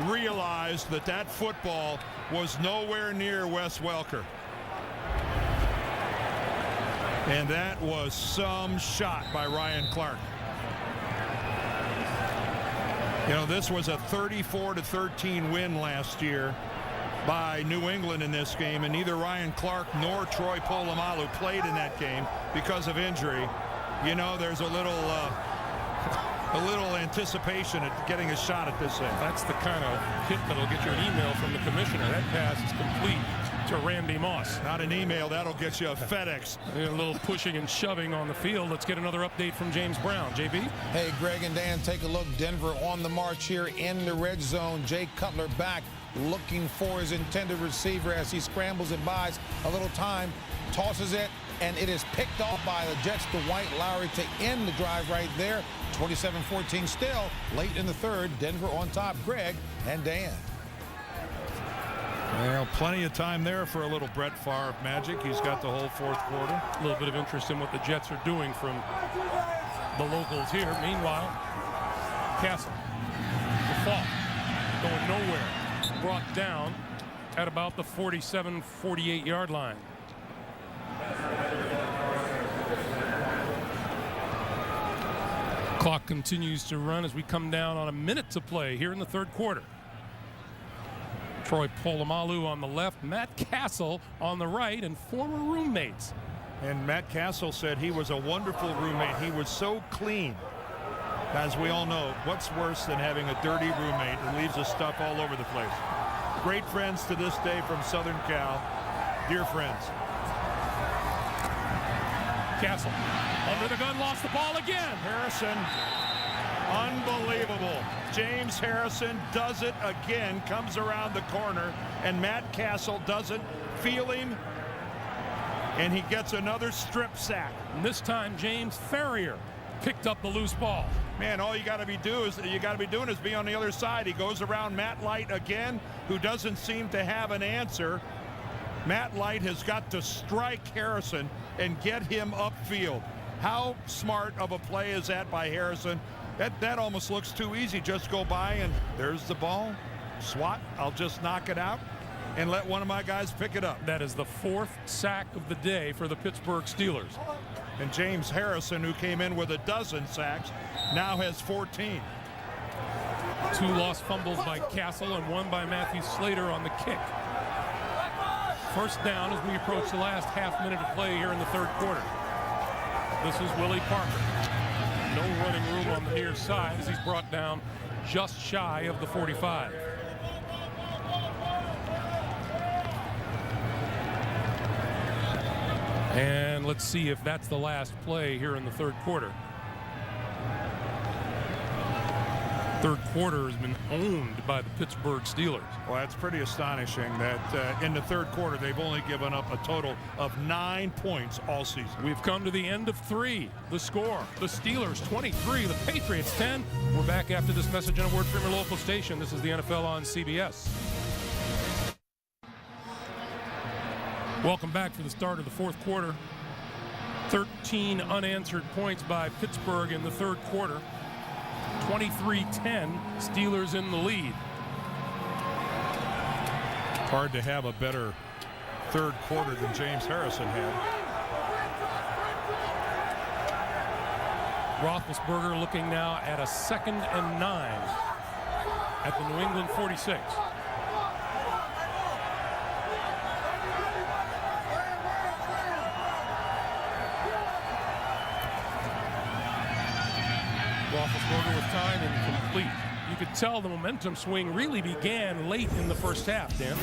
realize that that football was nowhere near Wes Welker. And that was some shot by Ryan Clark. You know, this was a 34-13 win last year by New England in this game, and neither Ryan Clark nor Troy Polamalu played in that game because of injury. You know, there's a little anticipation at getting a shot at this thing. That's the kind of hit that'll get you an email from the commissioner. That pass is complete to Randy Moss. Not an email, that'll get you a FedEx. A little pushing and shoving on the field. Let's get another update from James Brown. JB? Hey, Greg and Dan, take a look. Denver on the march here in the red zone. Jay Cutler back, looking for his intended receiver as he scrambles and buys a little time, tosses it, and it is picked off by the Jets to White Lowry to end the drive right there. 27-14 still, late in the third. Denver on top. Greg and Dan. Well, plenty of time there for a little Brett Favre magic. He's got the whole fourth quarter. A little bit of interest in what the Jets are doing from the locals here. Meanwhile, Castle, the fall, going nowhere. Brought down at about the 47-48 yard line. Clock continues to run as we come down on a minute to play here in the third quarter. Troy Polamalu on the left, Matt Castle on the right, and former roommates. And Matt Castle said he was a wonderful roommate. He was so clean. As we all know, what's worse than having a dirty roommate who leaves his stuff all over the place? Great friends to this day from Southern Cal. Dear friends. Castle under the gun, lost the ball again. Harrison, unbelievable. James Harrison does it again, comes around the corner, and Matt Castle doesn't feel him, and he gets another strip sack. And this time, James Ferrier picked up the loose ball. Man, all you got to be doing is be on the other side. He goes around Matt Light again, who doesn't seem to have an answer. Matt Light has got to strike Harrison and get him upfield. How smart of a play is that by Harrison? That almost looks too easy. Just go by and there's the ball. Swat, I'll just knock it out and let one of my guys pick it up. That is the fourth sack of the day for the Pittsburgh Steelers. And James Harrison, who came in with a dozen sacks, now has 14. 2 lost fumbles by Castle and 1 by Matthew Slater on the kick. First down as we approach the last half minute of play here in the third quarter. This is Willie Parker. No running room on the near side as he's brought down just shy of the 45. And let's see if that's the last play here in the third quarter. Third quarter has been owned by the Pittsburgh Steelers. Well, that's pretty astonishing that in the third quarter they've only given up a total of 9 points all season. We've come to the end of 3. The score, the Steelers 23, the Patriots 10. We're back after this message and a word from your local station. This is the NFL on CBS. Welcome back for the start of the fourth quarter. 13 unanswered points by Pittsburgh in the third quarter. 23-10, Steelers in the lead. Hard to have a better third quarter than James Harrison had. Roethlisberger looking now at a 2nd and 9 at the New England 46. Roethlisberger with time and complete. You could tell the momentum swing really began late in the first half, Dan.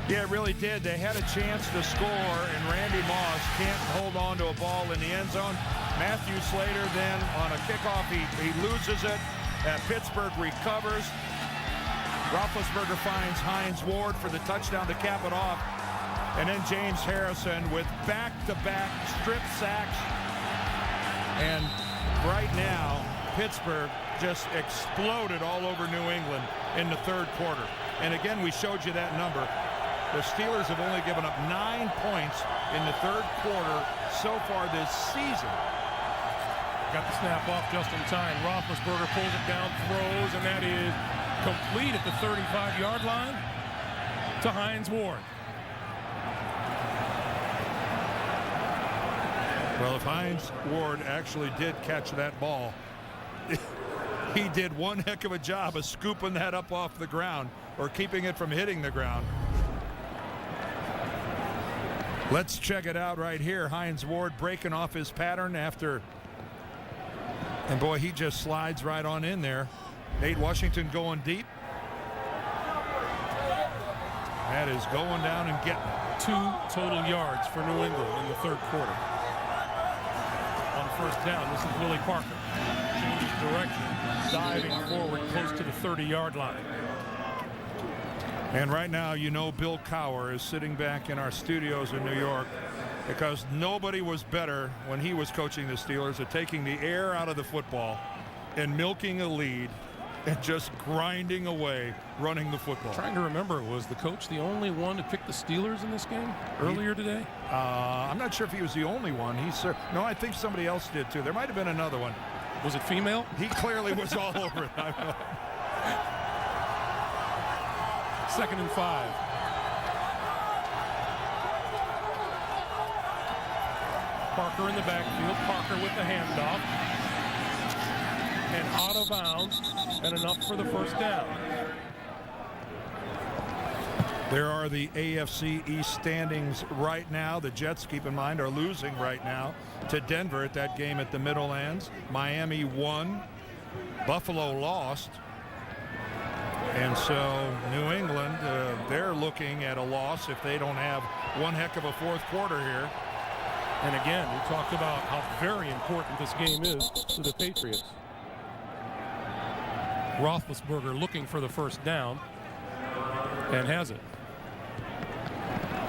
Yeah, it really did. They had a chance to score, and Randy Moss can't hold on to a ball in the end zone. Matthew Slater then on a kickoff, he loses it. Pittsburgh recovers. Roethlisberger finds Hines Ward for the touchdown to cap it off. And then James Harrison with back-to-back strip sacks. And right now, Pittsburgh just exploded all over New England in the third quarter. And again, we showed you that number. The Steelers have only given up 9 points in the third quarter so far this season. Got the snap off just in time. Roethlisberger pulls it down, throws, and that is complete at the 35-yard line to Hines Ward. Well, if Hines Ward actually did catch that ball, he did one heck of a job of scooping that up off the ground or keeping it from hitting the ground. Let's check it out right here. Hines Ward breaking off his pattern after, and boy, he just slides right on in there. Nate Washington going deep. That is going down and getting it. 2 total yards for New England in the third quarter. On first down, this is Willie Parker. Changes direction, diving forward close to the 30-yard line. And right now, you know, Bill Cowher is sitting back in our studios in New York because nobody was better when he was coaching the Steelers at taking the air out of the football and milking a lead and just grinding away, running the football. Trying to remember, was the coach the only one to pick the Steelers in this game earlier today? I'm not sure if he was the only one. No, I think somebody else did too. There might have been another one. Was it female? He clearly was all over it. 2nd and 5. Parker in the backfield. Parker with the handoff. And out of bounds. And enough for the first down. There are the AFC East standings right now. The Jets, keep in mind, are losing right now to Denver at that game at the Meadowlands. Miami won. Buffalo lost. And so New England, they're looking at a loss if they don't have one heck of a fourth quarter here. And again, we talked about how very important this game is to the Patriots. Roethlisberger looking for the first down and has it.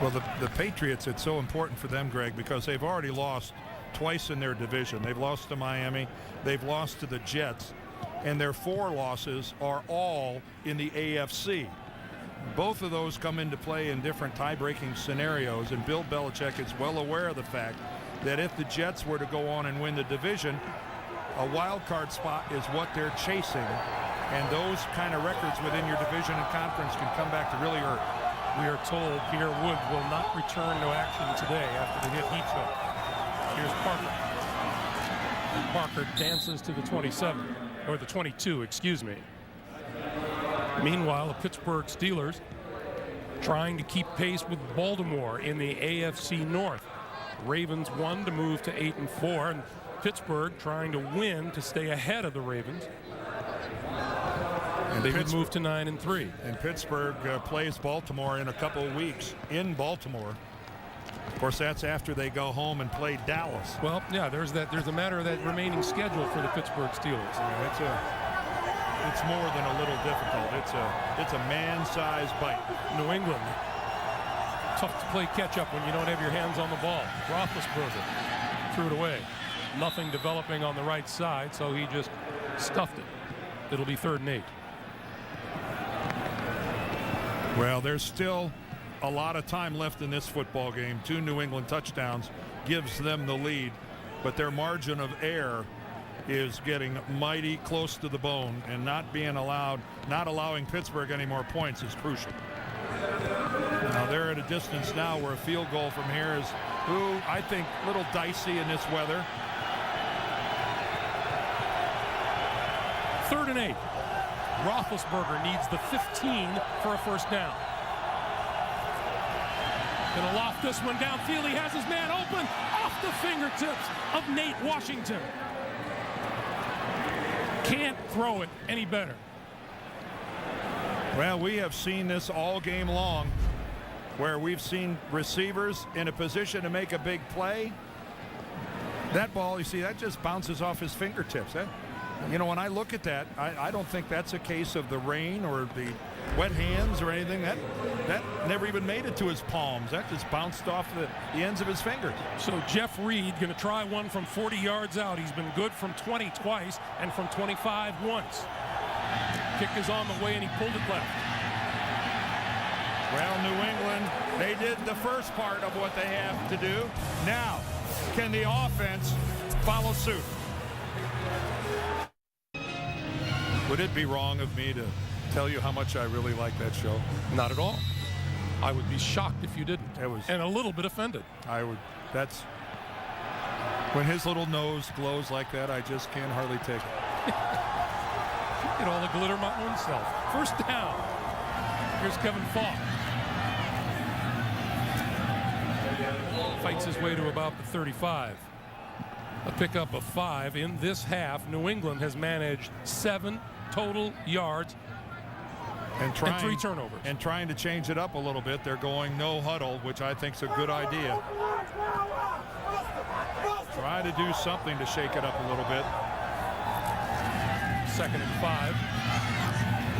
Well, the Patriots, it's so important for them, Greg, because they've already lost twice in their division. They've lost to Miami. They've lost to the Jets. And their 4 losses are all in the AFC. Both of those come into play in different tie-breaking scenarios, and Bill Belichick is well aware of the fact that if the Jets were to go on and win the division, a wild card spot is what they're chasing, and those kind of records within your division and conference can come back to really hurt. We are told Pierre Wood will not return to action today after the hit he took. Here's Parker. Parker dances to the 27. Or the 22, excuse me. Meanwhile, the Pittsburgh Steelers trying to keep pace with Baltimore in the AFC North. Ravens won to move to 8-4, and Pittsburgh trying to win to stay ahead of the Ravens. And they would move to 9-3. And Pittsburgh plays Baltimore in a couple of weeks in Baltimore. Of course, that's after they go home and play Dallas. Well, yeah, there's a matter of that remaining schedule for the Pittsburgh Steelers. Yeah, it's more than a little difficult. It's a man-sized bite. New England, tough to play catch-up when you don't have your hands on the ball. Roethlisberger threw it away. Nothing developing on the right side, so he just stuffed it. It'll be 3rd and 8. Well, there's still a lot of time left in this football game. 2 New England touchdowns gives them the lead, but their margin of error is getting mighty close to the bone, and not allowing Pittsburgh any more points is crucial. Now they're at a distance now where a field goal from here is, I think, a little dicey in this weather. 3rd and 8. Roethlisberger needs the 15 for a first down. Gonna loft this one downfield. He has his man open off the fingertips of Nate Washington. Can't throw it any better. Well, we have seen this all game long, where we've seen receivers in a position to make a big play. That ball, you see, that just bounces off his fingertips. When I look at that, I don't think that's a case of the rain or the wet hands or anything. That never even made it to his palms. That just bounced off the ends of his fingers. So Jeff Reed going to try one from 40 yards out. He's been good from 20 twice and from 25 once. Kick is on the way, and he pulled it left. Well, New England, they did the first part of what they have to do. Now, can the offense follow suit? Would it be wrong of me to tell you how much I really like that show? Not at all. I would be shocked if you didn't. And a little bit offended. I would. That's when his little nose glows like that, I just can't hardly take it. Get all the glitter my own self. First down. Here's Kevin Falk. Fights his way to about the 35. A pickup of 5 in this half. New England has managed 7 total yards and 3 turnovers. And trying to change it up a little bit. They're going no huddle, which I think is a good idea. Try to do something to shake it up a little bit. 2nd and 5.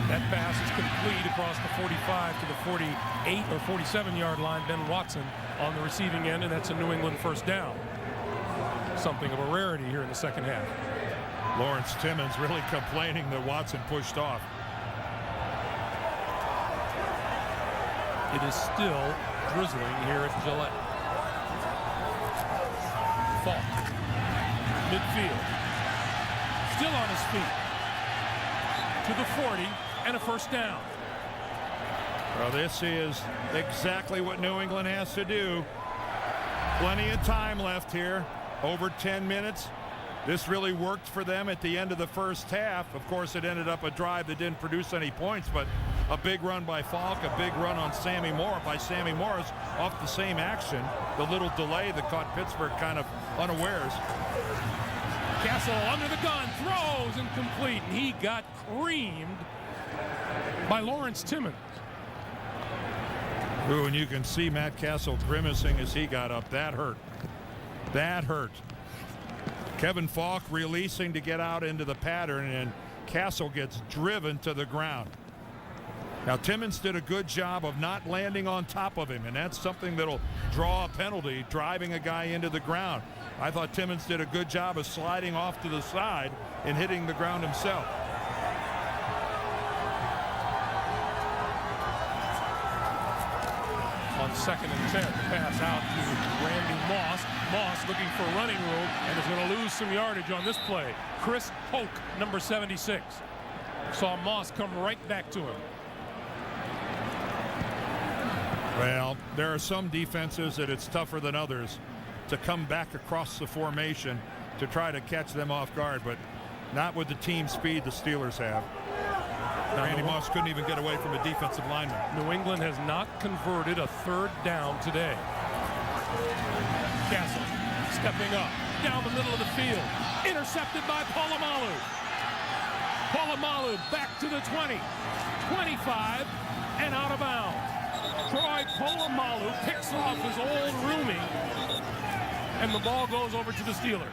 That pass is complete across the 45 to the 48 or 47-yard line. Ben Watson on the receiving end, and that's a New England first down. Something of a rarity here in the second half. Lawrence Timmons really complaining that Watson pushed off. It is still drizzling here at Gillette. Falk. Midfield. Still on his feet. To the 40 and a first down. Well, this is exactly what New England has to do. Plenty of time left here. Over 10 minutes. This really worked for them at the end of the first half. Of course, it ended up a drive that didn't produce any points, but a big run by Falk, a big run on Sammy Morris off the same action. The little delay that caught Pittsburgh kind of unawares. Castle under the gun, throws incomplete, and he got creamed by Lawrence Timmons. Ooh, and you can see Matt Castle grimacing as he got up. That hurt. That hurt. Kevin Falk releasing to get out into the pattern, and Castle gets driven to the ground. Now, Timmons did a good job of not landing on top of him, and that's something that'll draw a penalty, driving a guy into the ground. I thought Timmons did a good job of sliding off to the side and hitting the ground himself. On 2nd and 10, pass out to Randy Moss. Moss looking for running room and is going to lose some yardage on this play. Chris Hoke, number 76. Saw Moss come right back to him. Well, there are some defenses that it's tougher than others to come back across the formation to try to catch them off guard, but not with the team speed the Steelers have. Randy Moss couldn't even get away from a defensive lineman. New England has not converted a 3rd down today. Castle stepping up down the middle of the field. Intercepted by Polamalu. Polamalu back to the 20, 25, and out of bounds. Troy Polamalu picks off his old roomie, and the ball goes over to the Steelers.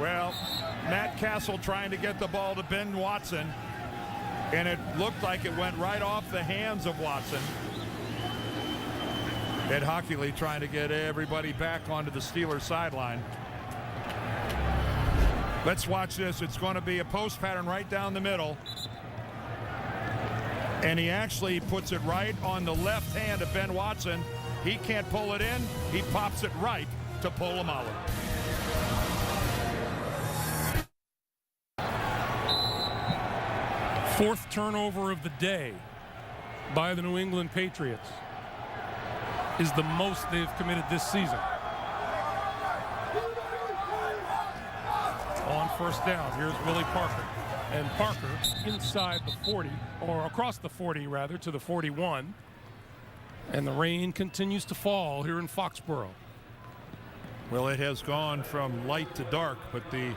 Well, Matt Castle trying to get the ball to Ben Watson, and it looked like it went right off the hands of Watson. Ed Hockley trying to get everybody back onto the Steelers sideline. Let's watch this. It's going to be a post pattern right down the middle. And he actually puts it right on the left hand of Ben Watson. He can't pull it in. He pops it right to Polamalu. Fourth turnover of the day by the New England Patriots is the most they've committed this season. On first down, here's Willie Parker. And Parker inside the 40, or across the 40 rather, to the 41. And the rain continues to fall here in Foxborough. Well, it has gone from light to dark, but the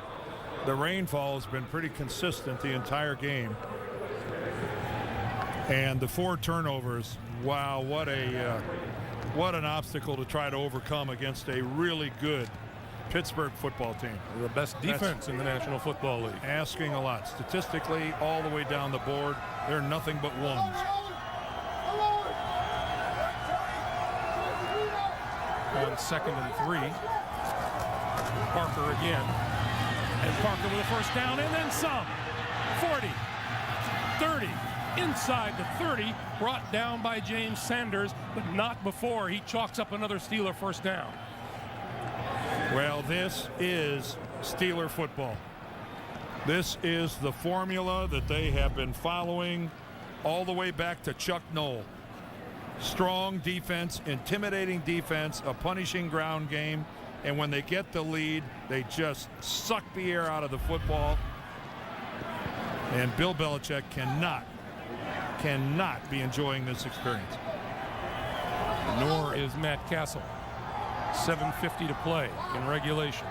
rainfall has been pretty consistent the entire game. And the 4 turnovers, wow, what an obstacle to try to overcome against a really good Pittsburgh football team. The best defense in the National Football League. Asking a lot. Statistically, all the way down the board, they're nothing but ones. On 2nd and 3. Parker again. And Parker with a first down and then some. 40, 30, inside the 30, brought down by James Sanders, but not before he chalks up another Steeler first down. Well, this is Steeler football. This is the formula that they have been following all the way back to Chuck Noll. Strong defense, intimidating defense, a punishing ground game, and when they get the lead, they just suck the air out of the football. And Bill Belichick cannot be enjoying this experience. Nor is Matt Castle. 7:50 to play in regulation.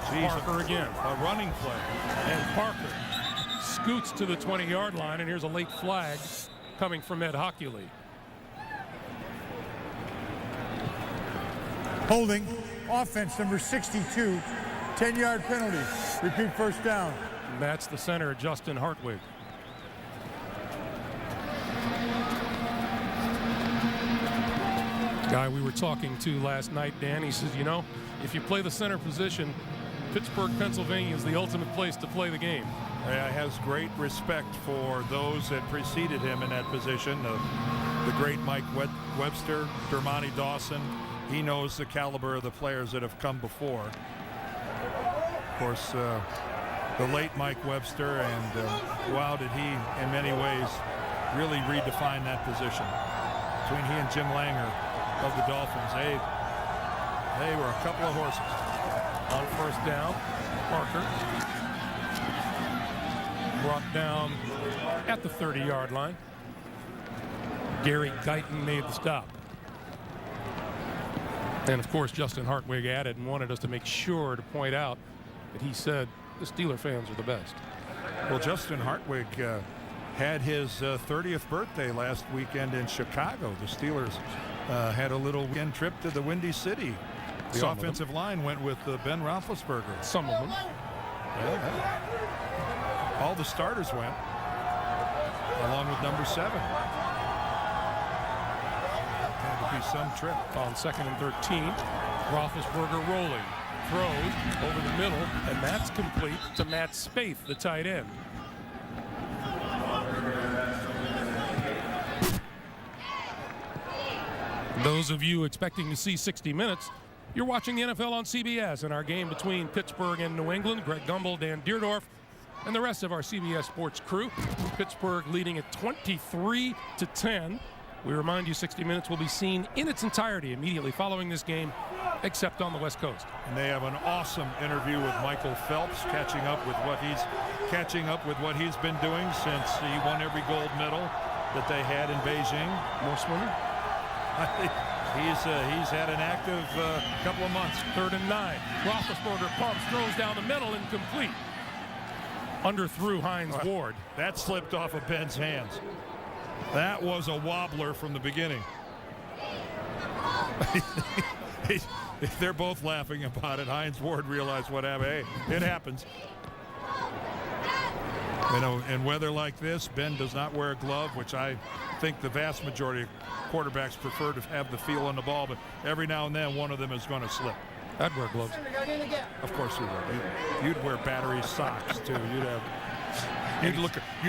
Parker again. A running play. And Parker scoots to the 20-yard line, and here's a late flag coming from Ed Hockley. Holding, offense number 62, 10-yard penalty. Repeat first down. And that's the center, Justin Hartwig. Guy we were talking to last night, Dan, he says, you know, if you play the center position, Pittsburgh, Pennsylvania is the ultimate place to play the game. Has great respect for those that preceded him in that position. The great Mike Webster, Dermontti Dawson. He knows the caliber of the players that have come before. Of course, the late Mike Webster, and wow, did he, in many ways, really redefine that position. Between he and Jim Langer of the Dolphins, they were a couple of horses. On first down, Parker brought down at the 30-yard line. Gary Guyton made the stop. And of course, Justin Hartwig added and wanted us to make sure to point out that he said the Steeler fans are the best. Well, Justin Hartwig had his 30th birthday last weekend in Chicago. The Steelers had a little weekend trip to the Windy City. The offensive line went with Ben Roethlisberger. Some of them. Yeah. All the starters went, along with number 7. Had to be some trip. On 2nd and 13, Roethlisberger rolling, throws over the middle, and that's complete to Matt Spaeth, the tight end. Those of you expecting to see 60 minutes, you're watching the NFL on CBS in our game between Pittsburgh and New England. Greg Gumbel, Dan Deerdorf, and the rest of our CBS Sports crew. Pittsburgh leading at 23-10. We remind you 60 Minutes will be seen in its entirety immediately following this game, except on the West Coast. And they have an awesome interview with Michael Phelps, catching up with what he's been doing since he won every gold medal that they had in Beijing. More swimming? He's had an active couple of months. 3rd and 9. Roethlisberger pumps, throws down the middle, incomplete. underthrew Hines Ward. That slipped off of Ben's hands. That was a wobbler from the beginning. They're both laughing about it. Hines Ward realized what happened. Hey, it happens. You know, in weather like this, Ben does not wear a glove, which I think the vast majority of quarterbacks prefer to have the feel on the ball, but every now and then one of them is going to slip. I'd wear gloves. Of course you would. You'd wear battery socks too. You'd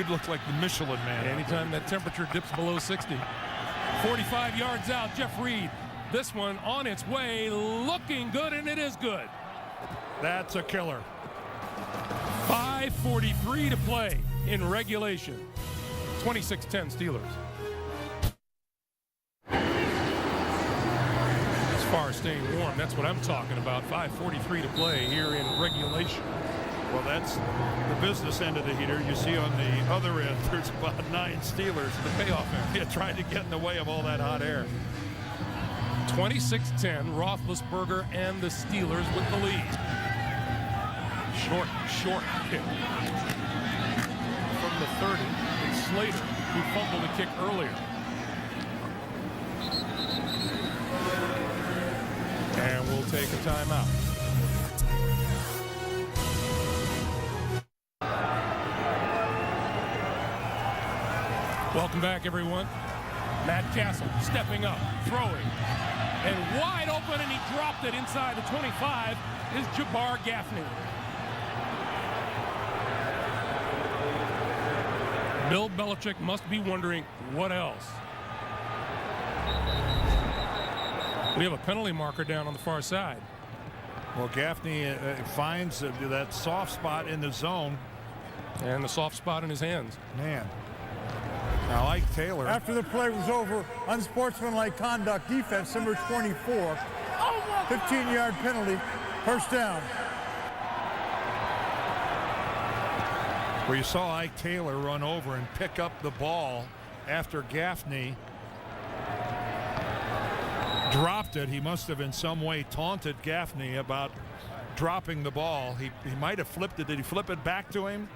look like the Michelin Man. Anytime that temperature dips below 60. 45 yards out, Jeff Reed. This one on its way, looking good, and it is good. That's a killer. 5:43 to play in regulation. 26-10 Steelers. As far as staying warm, that's what I'm talking about. 5:43 to play here in regulation. Well, that's the business end of the heater. You see on the other end, there's about 9 Steelers. The payoff end. Yeah, trying to get in the way of all that hot air. 26-10, Roethlisberger and the Steelers with the lead. Short kick. From the 30, it's Slater who fumbled a kick earlier. And we'll take a timeout. Welcome back, everyone. Matt Castle stepping up, throwing, and wide open, and he dropped it inside the 25 is Jabbar Gaffney. Bill Belichick must be wondering what else. We have a penalty marker down on the far side. Well, Gaffney finds that soft spot in the zone. And the soft spot in his hands. Man. Now, Ike Taylor. After the play was over, unsportsmanlike conduct, defense, number 24. 15-yard penalty, first down. Where you saw Ike Taylor run over and pick up the ball after Gaffney dropped it. He must have in some way taunted Gaffney about dropping the ball. He might have flipped it. Did he flip it back to him?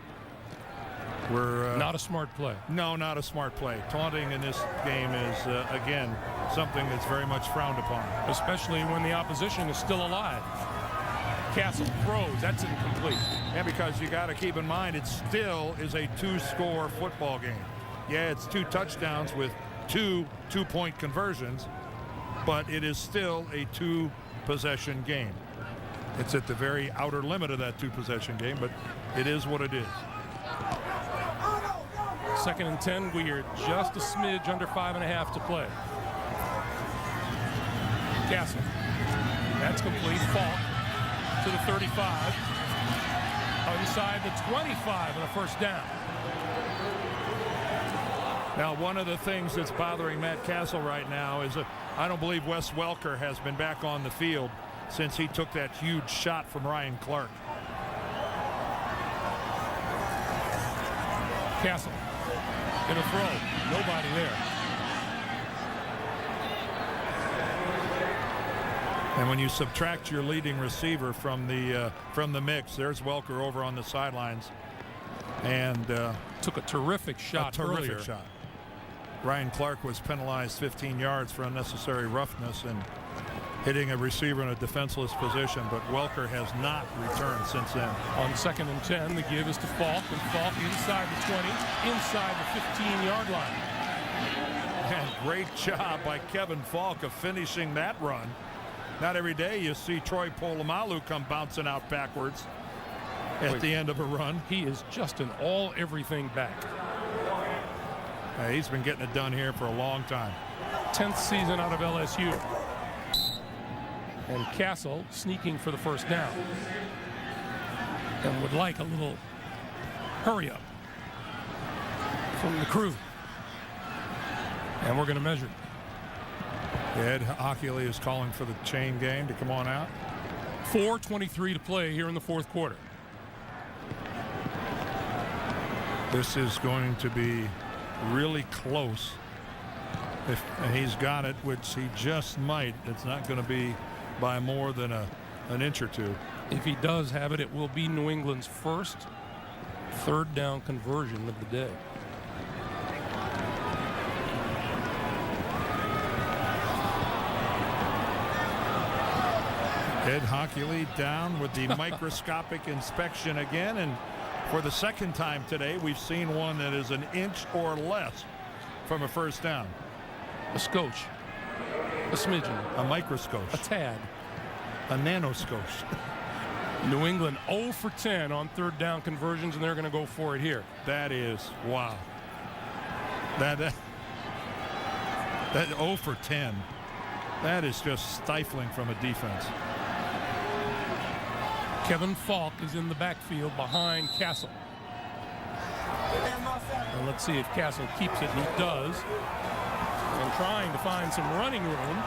Not a smart play. No, not a smart play. Taunting in this game is, again, something that's very much frowned upon. Especially when the opposition is still alive. Castle throws. That's incomplete. Yeah, because you got to keep in mind it still is a 2-score football game. Yeah, it's 2 touchdowns with 2 two-point conversions, but it is still a 2-possession game. It's at the very outer limit of that 2-possession game, but it is what it is. 2nd and 10. We are just a smidge under 5.5 to play. Castle. That's complete. Falk to the 35. Inside the 25 and a first down. Now, one of the things that's bothering Matt Castle right now is I don't believe Wes Welker has been back on the field since he took that huge shot from Ryan Clark. Castle gonna throw. Nobody there. And when you subtract your leading receiver from the mix, there's Welker over on the sidelines, and took a terrific shot earlier. Ryan Clark was penalized 15 yards for unnecessary roughness and hitting a receiver in a defenseless position, but Welker has not returned since then. On 2nd and 10, the give is to Falk, and Falk inside the 20, inside the 15-yard line. And great job by Kevin Falk of finishing that run. Not every day you see Troy Polamalu come bouncing out backwards at the end of a run. He is just an all-everything back. He's been getting it done here for a long time. 10th season out of LSU. And Castle sneaking for the first down. And would like a little hurry up from the crew. And we're going to measure. Ed Hockley is calling for the chain game to come on out. 4:23 to play here in the 4th quarter. This is going to be really close. If he's got it, which he just might, it's not going to be by more than an inch or two. If he does have it, it will be New England's first Third down conversion of the day. Ed Hockley down with the microscopic inspection again, and for the second time today we've seen one that is an inch or less from a first down. A scotch, a smidgen, a microscope, a tad, a nanoscope. New England 0 for 10 on third down conversions, and they're going to go for it here. That is, wow. That 0 for 10. That is just stifling from a defense. Kevin Falk is in the backfield behind Castle. And let's see if Castle keeps it, and he does. And trying to find some running room.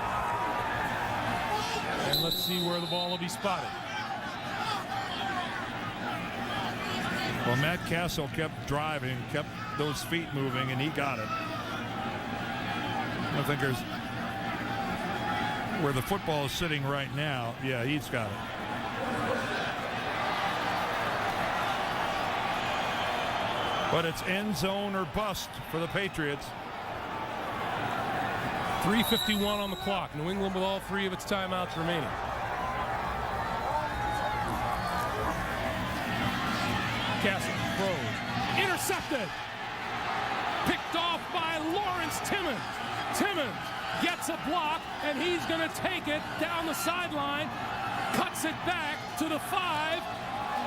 And let's see where the ball will be spotted. Well, Matt Castle kept driving, kept those feet moving, and he got it. I don't think there's where the football is sitting right now. Yeah, he's got it. But it's end zone or bust for the Patriots. 3:51 on the clock. New England with all three of its timeouts remaining. Castle throws. Intercepted. Picked off by Lawrence Timmons. Timmons gets a block, and he's going to take it down the sideline. Cuts it back to the 5.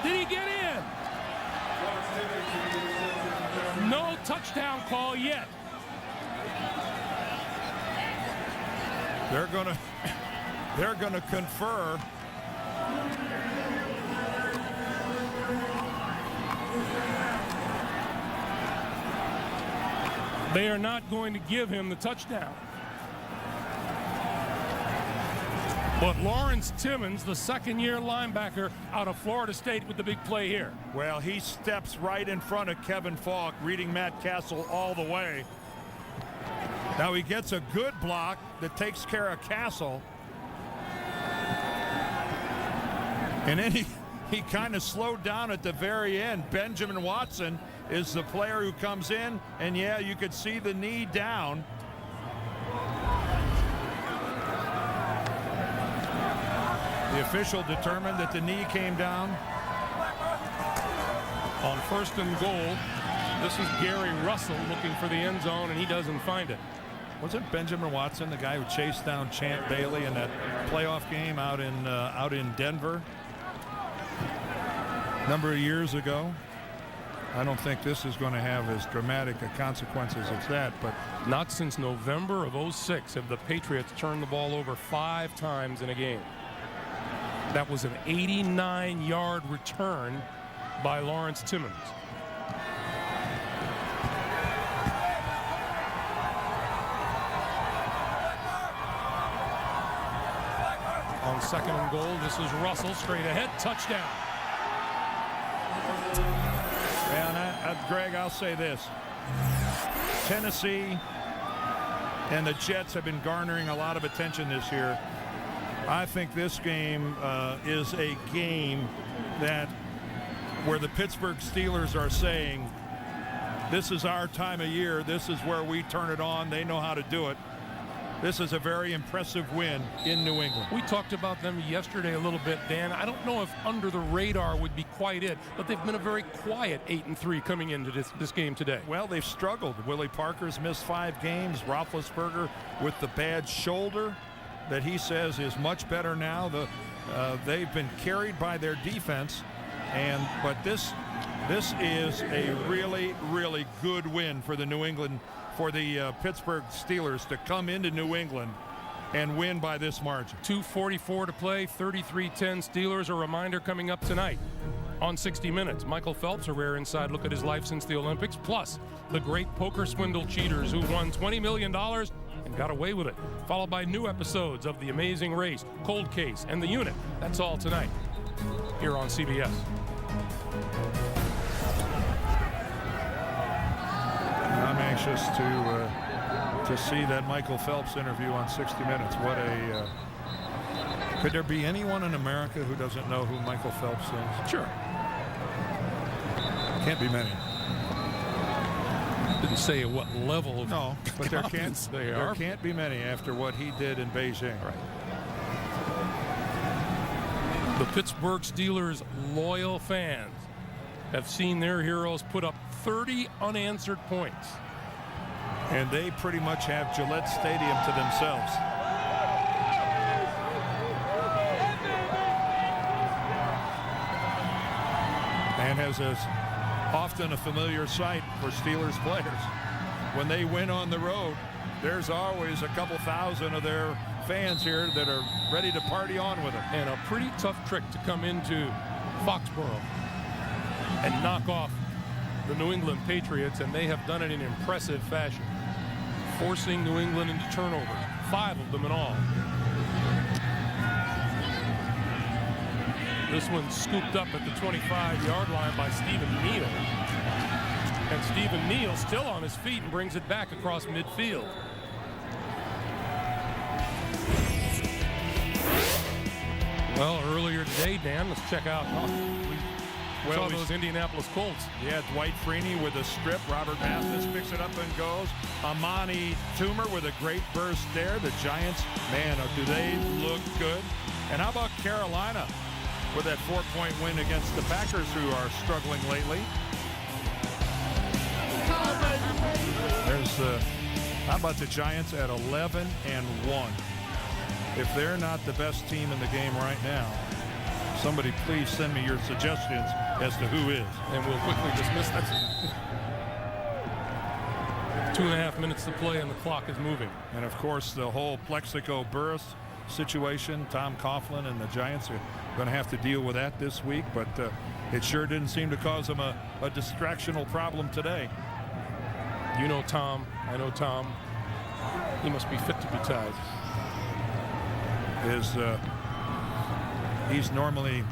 Did he get in? No touchdown call yet. They're gonna confer. They are not going to give him the touchdown. But Lawrence Timmons, the second-year linebacker out of Florida State, with the big play here. Well, he steps right in front of Kevin Falk, reading Matt Castle all the way. Now he gets a good block that takes care of Castle. And then he kind of slowed down at the very end. Benjamin Watson is the player who comes in, and yeah, you could see the knee down. The official determined that the knee came down. On first and goal, this is Gary Russell looking for the end zone, and he doesn't find it. Wasn't Benjamin Watson the guy who chased down Champ Bailey in that playoff game out in Denver a number of years ago? I don't think this is going to have as dramatic a consequences as that, but not since November of '06 have the Patriots turned the ball over 5 times in a game. That was an 89-yard return by Lawrence Timmons. On second and goal, this is Russell straight ahead, touchdown. And Greg, I'll say this. Tennessee and the Jets have been garnering a lot of attention this year. I think this game is a game that where the Pittsburgh Steelers are saying, this is our time of year. This is where we turn it on. They know how to do it. This is a very impressive win in New England. We talked about them yesterday a little bit, Dan. I don't know if under the radar would be quite it, but they've been a very quiet 8-3 coming into this game today. Well, they've struggled. Willie Parker's missed 5 games. Roethlisberger with the bad shoulder that he says is much better now. They've been carried by their defense, but this is a really, really good win for the Pittsburgh Steelers to come into New England and win by this margin. 2:44 to play, 33-10 Steelers. A reminder coming up tonight on 60 Minutes. Michael Phelps, a rare inside look at his life since the Olympics, plus the great poker swindle cheaters who won $20 million and got away with it. Followed by new episodes of The Amazing Race, Cold Case, and The Unit. That's all tonight here on CBS. I'm anxious to see that Michael Phelps interview on 60 Minutes. Could there be anyone in America who doesn't know who Michael Phelps is? Sure. Can't be many. Didn't say at what level of No, but there confidence can't be many after what he did in Beijing. Right. The Pittsburgh Steelers' loyal fans have seen their heroes put up 30 unanswered points. And they pretty much have Gillette Stadium to themselves. And as is often a familiar sight for Steelers players, when they win on the road, there's always a couple thousand of their fans here that are ready to party on with them. And a pretty tough trick to come into Foxborough and knock off the New England Patriots, and they have done it in impressive fashion, forcing New England into turnovers, 5 of them in all. This one's scooped up at the 25-yard line by Stephen Neal. And Stephen Neal still on his feet and brings it back across midfield. Well, earlier today, Dan, let's check out. We saw those Indianapolis Colts. Yeah, Dwight Freeney with a strip. Robert Mathis picks it up and goes. Amani Toomer with a great burst there. The Giants, man, do they look good. And how about Carolina with that 4-point win against the Packers, who are struggling lately? There's how about the Giants at 11-1? If they're not the best team in the game right now, somebody please send me your suggestions as to who is. And we'll quickly dismiss that. 2.5 minutes to play and the clock is moving. And of course, the whole Plexico Burris situation, Tom Coughlin and the Giants are going to have to deal with that this week, but it sure didn't seem to cause them a distractional problem today. You know Tom, I know Tom. He must be fit to be tied. He's normally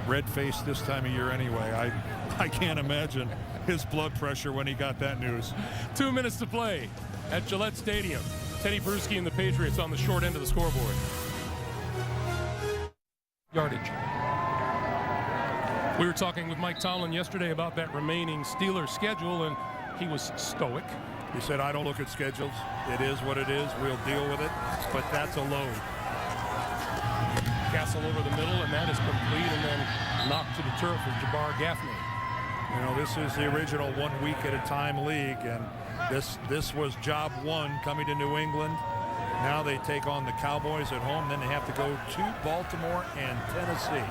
red-faced this time of year anyway. I can't imagine his blood pressure when he got that news. 2 minutes to play at Gillette Stadium. Teddy Bruschi and the Patriots on the short end of the scoreboard. Yardage. We were talking with Mike Tomlin yesterday about that remaining Steelers schedule, and he was stoic. He said, I don't look at schedules. It is what it is. We'll deal with it. But that's a load. Castle over the middle, and that is complete, and then knocked to the turf with Jabbar Gaffney. You know, this is the original 1 week at a time league, and this was job one coming to New England. Now they take on the Cowboys at home, then they have to go to Baltimore and Tennessee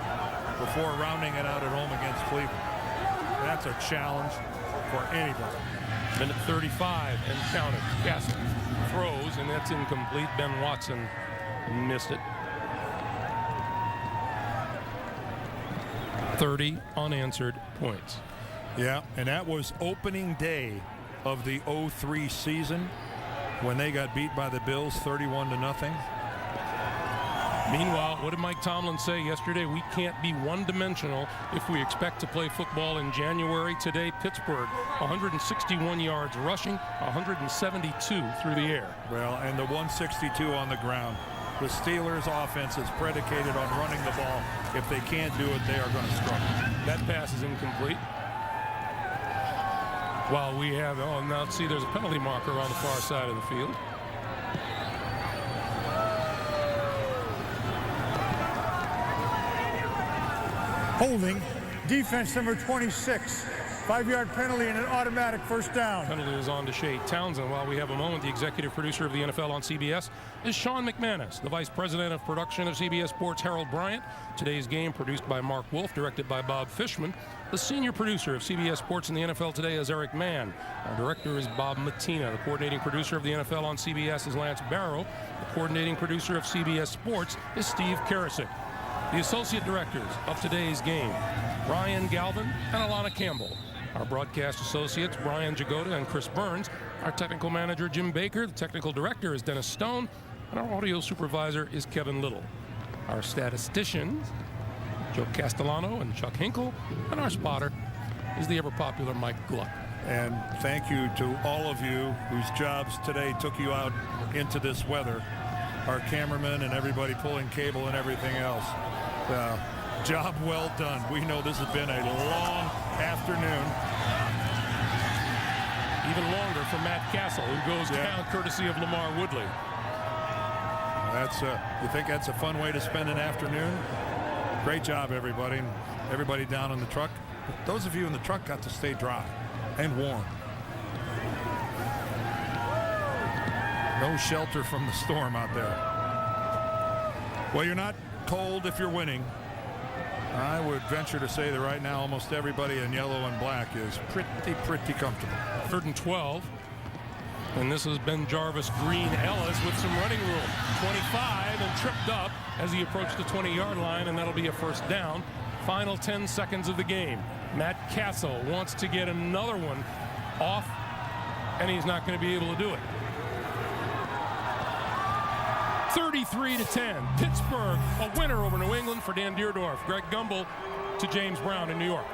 before rounding it out at home against Cleveland. That's a challenge for anybody. Minute 35 and counted. Castle throws, and that's incomplete. Ben Watson missed it. 30 unanswered points. Yeah, and that was opening day of the 03 season when they got beat by the Bills 31-0. Meanwhile, what did Mike Tomlin say yesterday? We can't be one-dimensional if we expect to play football in January. Today, Pittsburgh, 161 yards rushing, 172 through the air. Well, and the 162 on the ground. The Steelers' offense is predicated on running the ball. If they can't do it, they are going to struggle. That pass is incomplete. While we have, now see, there's a penalty marker on the far side of the field. Holding, defense number 26. 5-yard penalty and an automatic first down. Penalty is on to Shea Townsend. While we have a moment, the executive producer of the NFL on CBS is Sean McManus. The vice president of production of CBS Sports, Harold Bryant. Today's game produced by Mark Wolf, directed by Bob Fishman. The senior producer of CBS Sports in the NFL today is Eric Mann. Our director is Bob Matina. The coordinating producer of the NFL on CBS is Lance Barrow. The coordinating producer of CBS Sports is Steve Karasik. The associate directors of today's game, Ryan Galvin and Alana Campbell. Our broadcast associates, Brian Jagoda and Chris Burns. Our technical manager, Jim Baker. The technical director is Dennis Stone. And our audio supervisor is Kevin Little. Our statisticians, Joe Castellano and Chuck Hinkle. And our spotter is the ever-popular Mike Gluck. And thank you to all of you whose jobs today took you out into this weather. Our cameramen and everybody pulling cable and everything else. Job well done. We know this has been a long afternoon. Even longer for Matt Castle, who goes down courtesy of Lamar Woodley. That's you think that's a fun way to spend an afternoon? Great job, everybody. Everybody down in the truck. But those of you in the truck got to stay dry and warm. No shelter from the storm out there. Well, you're not cold if you're winning. I would venture to say that right now almost everybody in yellow and black is pretty comfortable. 3rd and 12. And this has been Jarvis Green Ellis with some running room. 25 and tripped up as he approached the 20-yard line, and that'll be a first down. Final 10 seconds of the game. Matt Castle wants to get another one off, and he's not going to be able to do it. 33-10. Pittsburgh, a winner over New England. For Dan Deerdorf, Greg Gumbel, to James Brown in New York.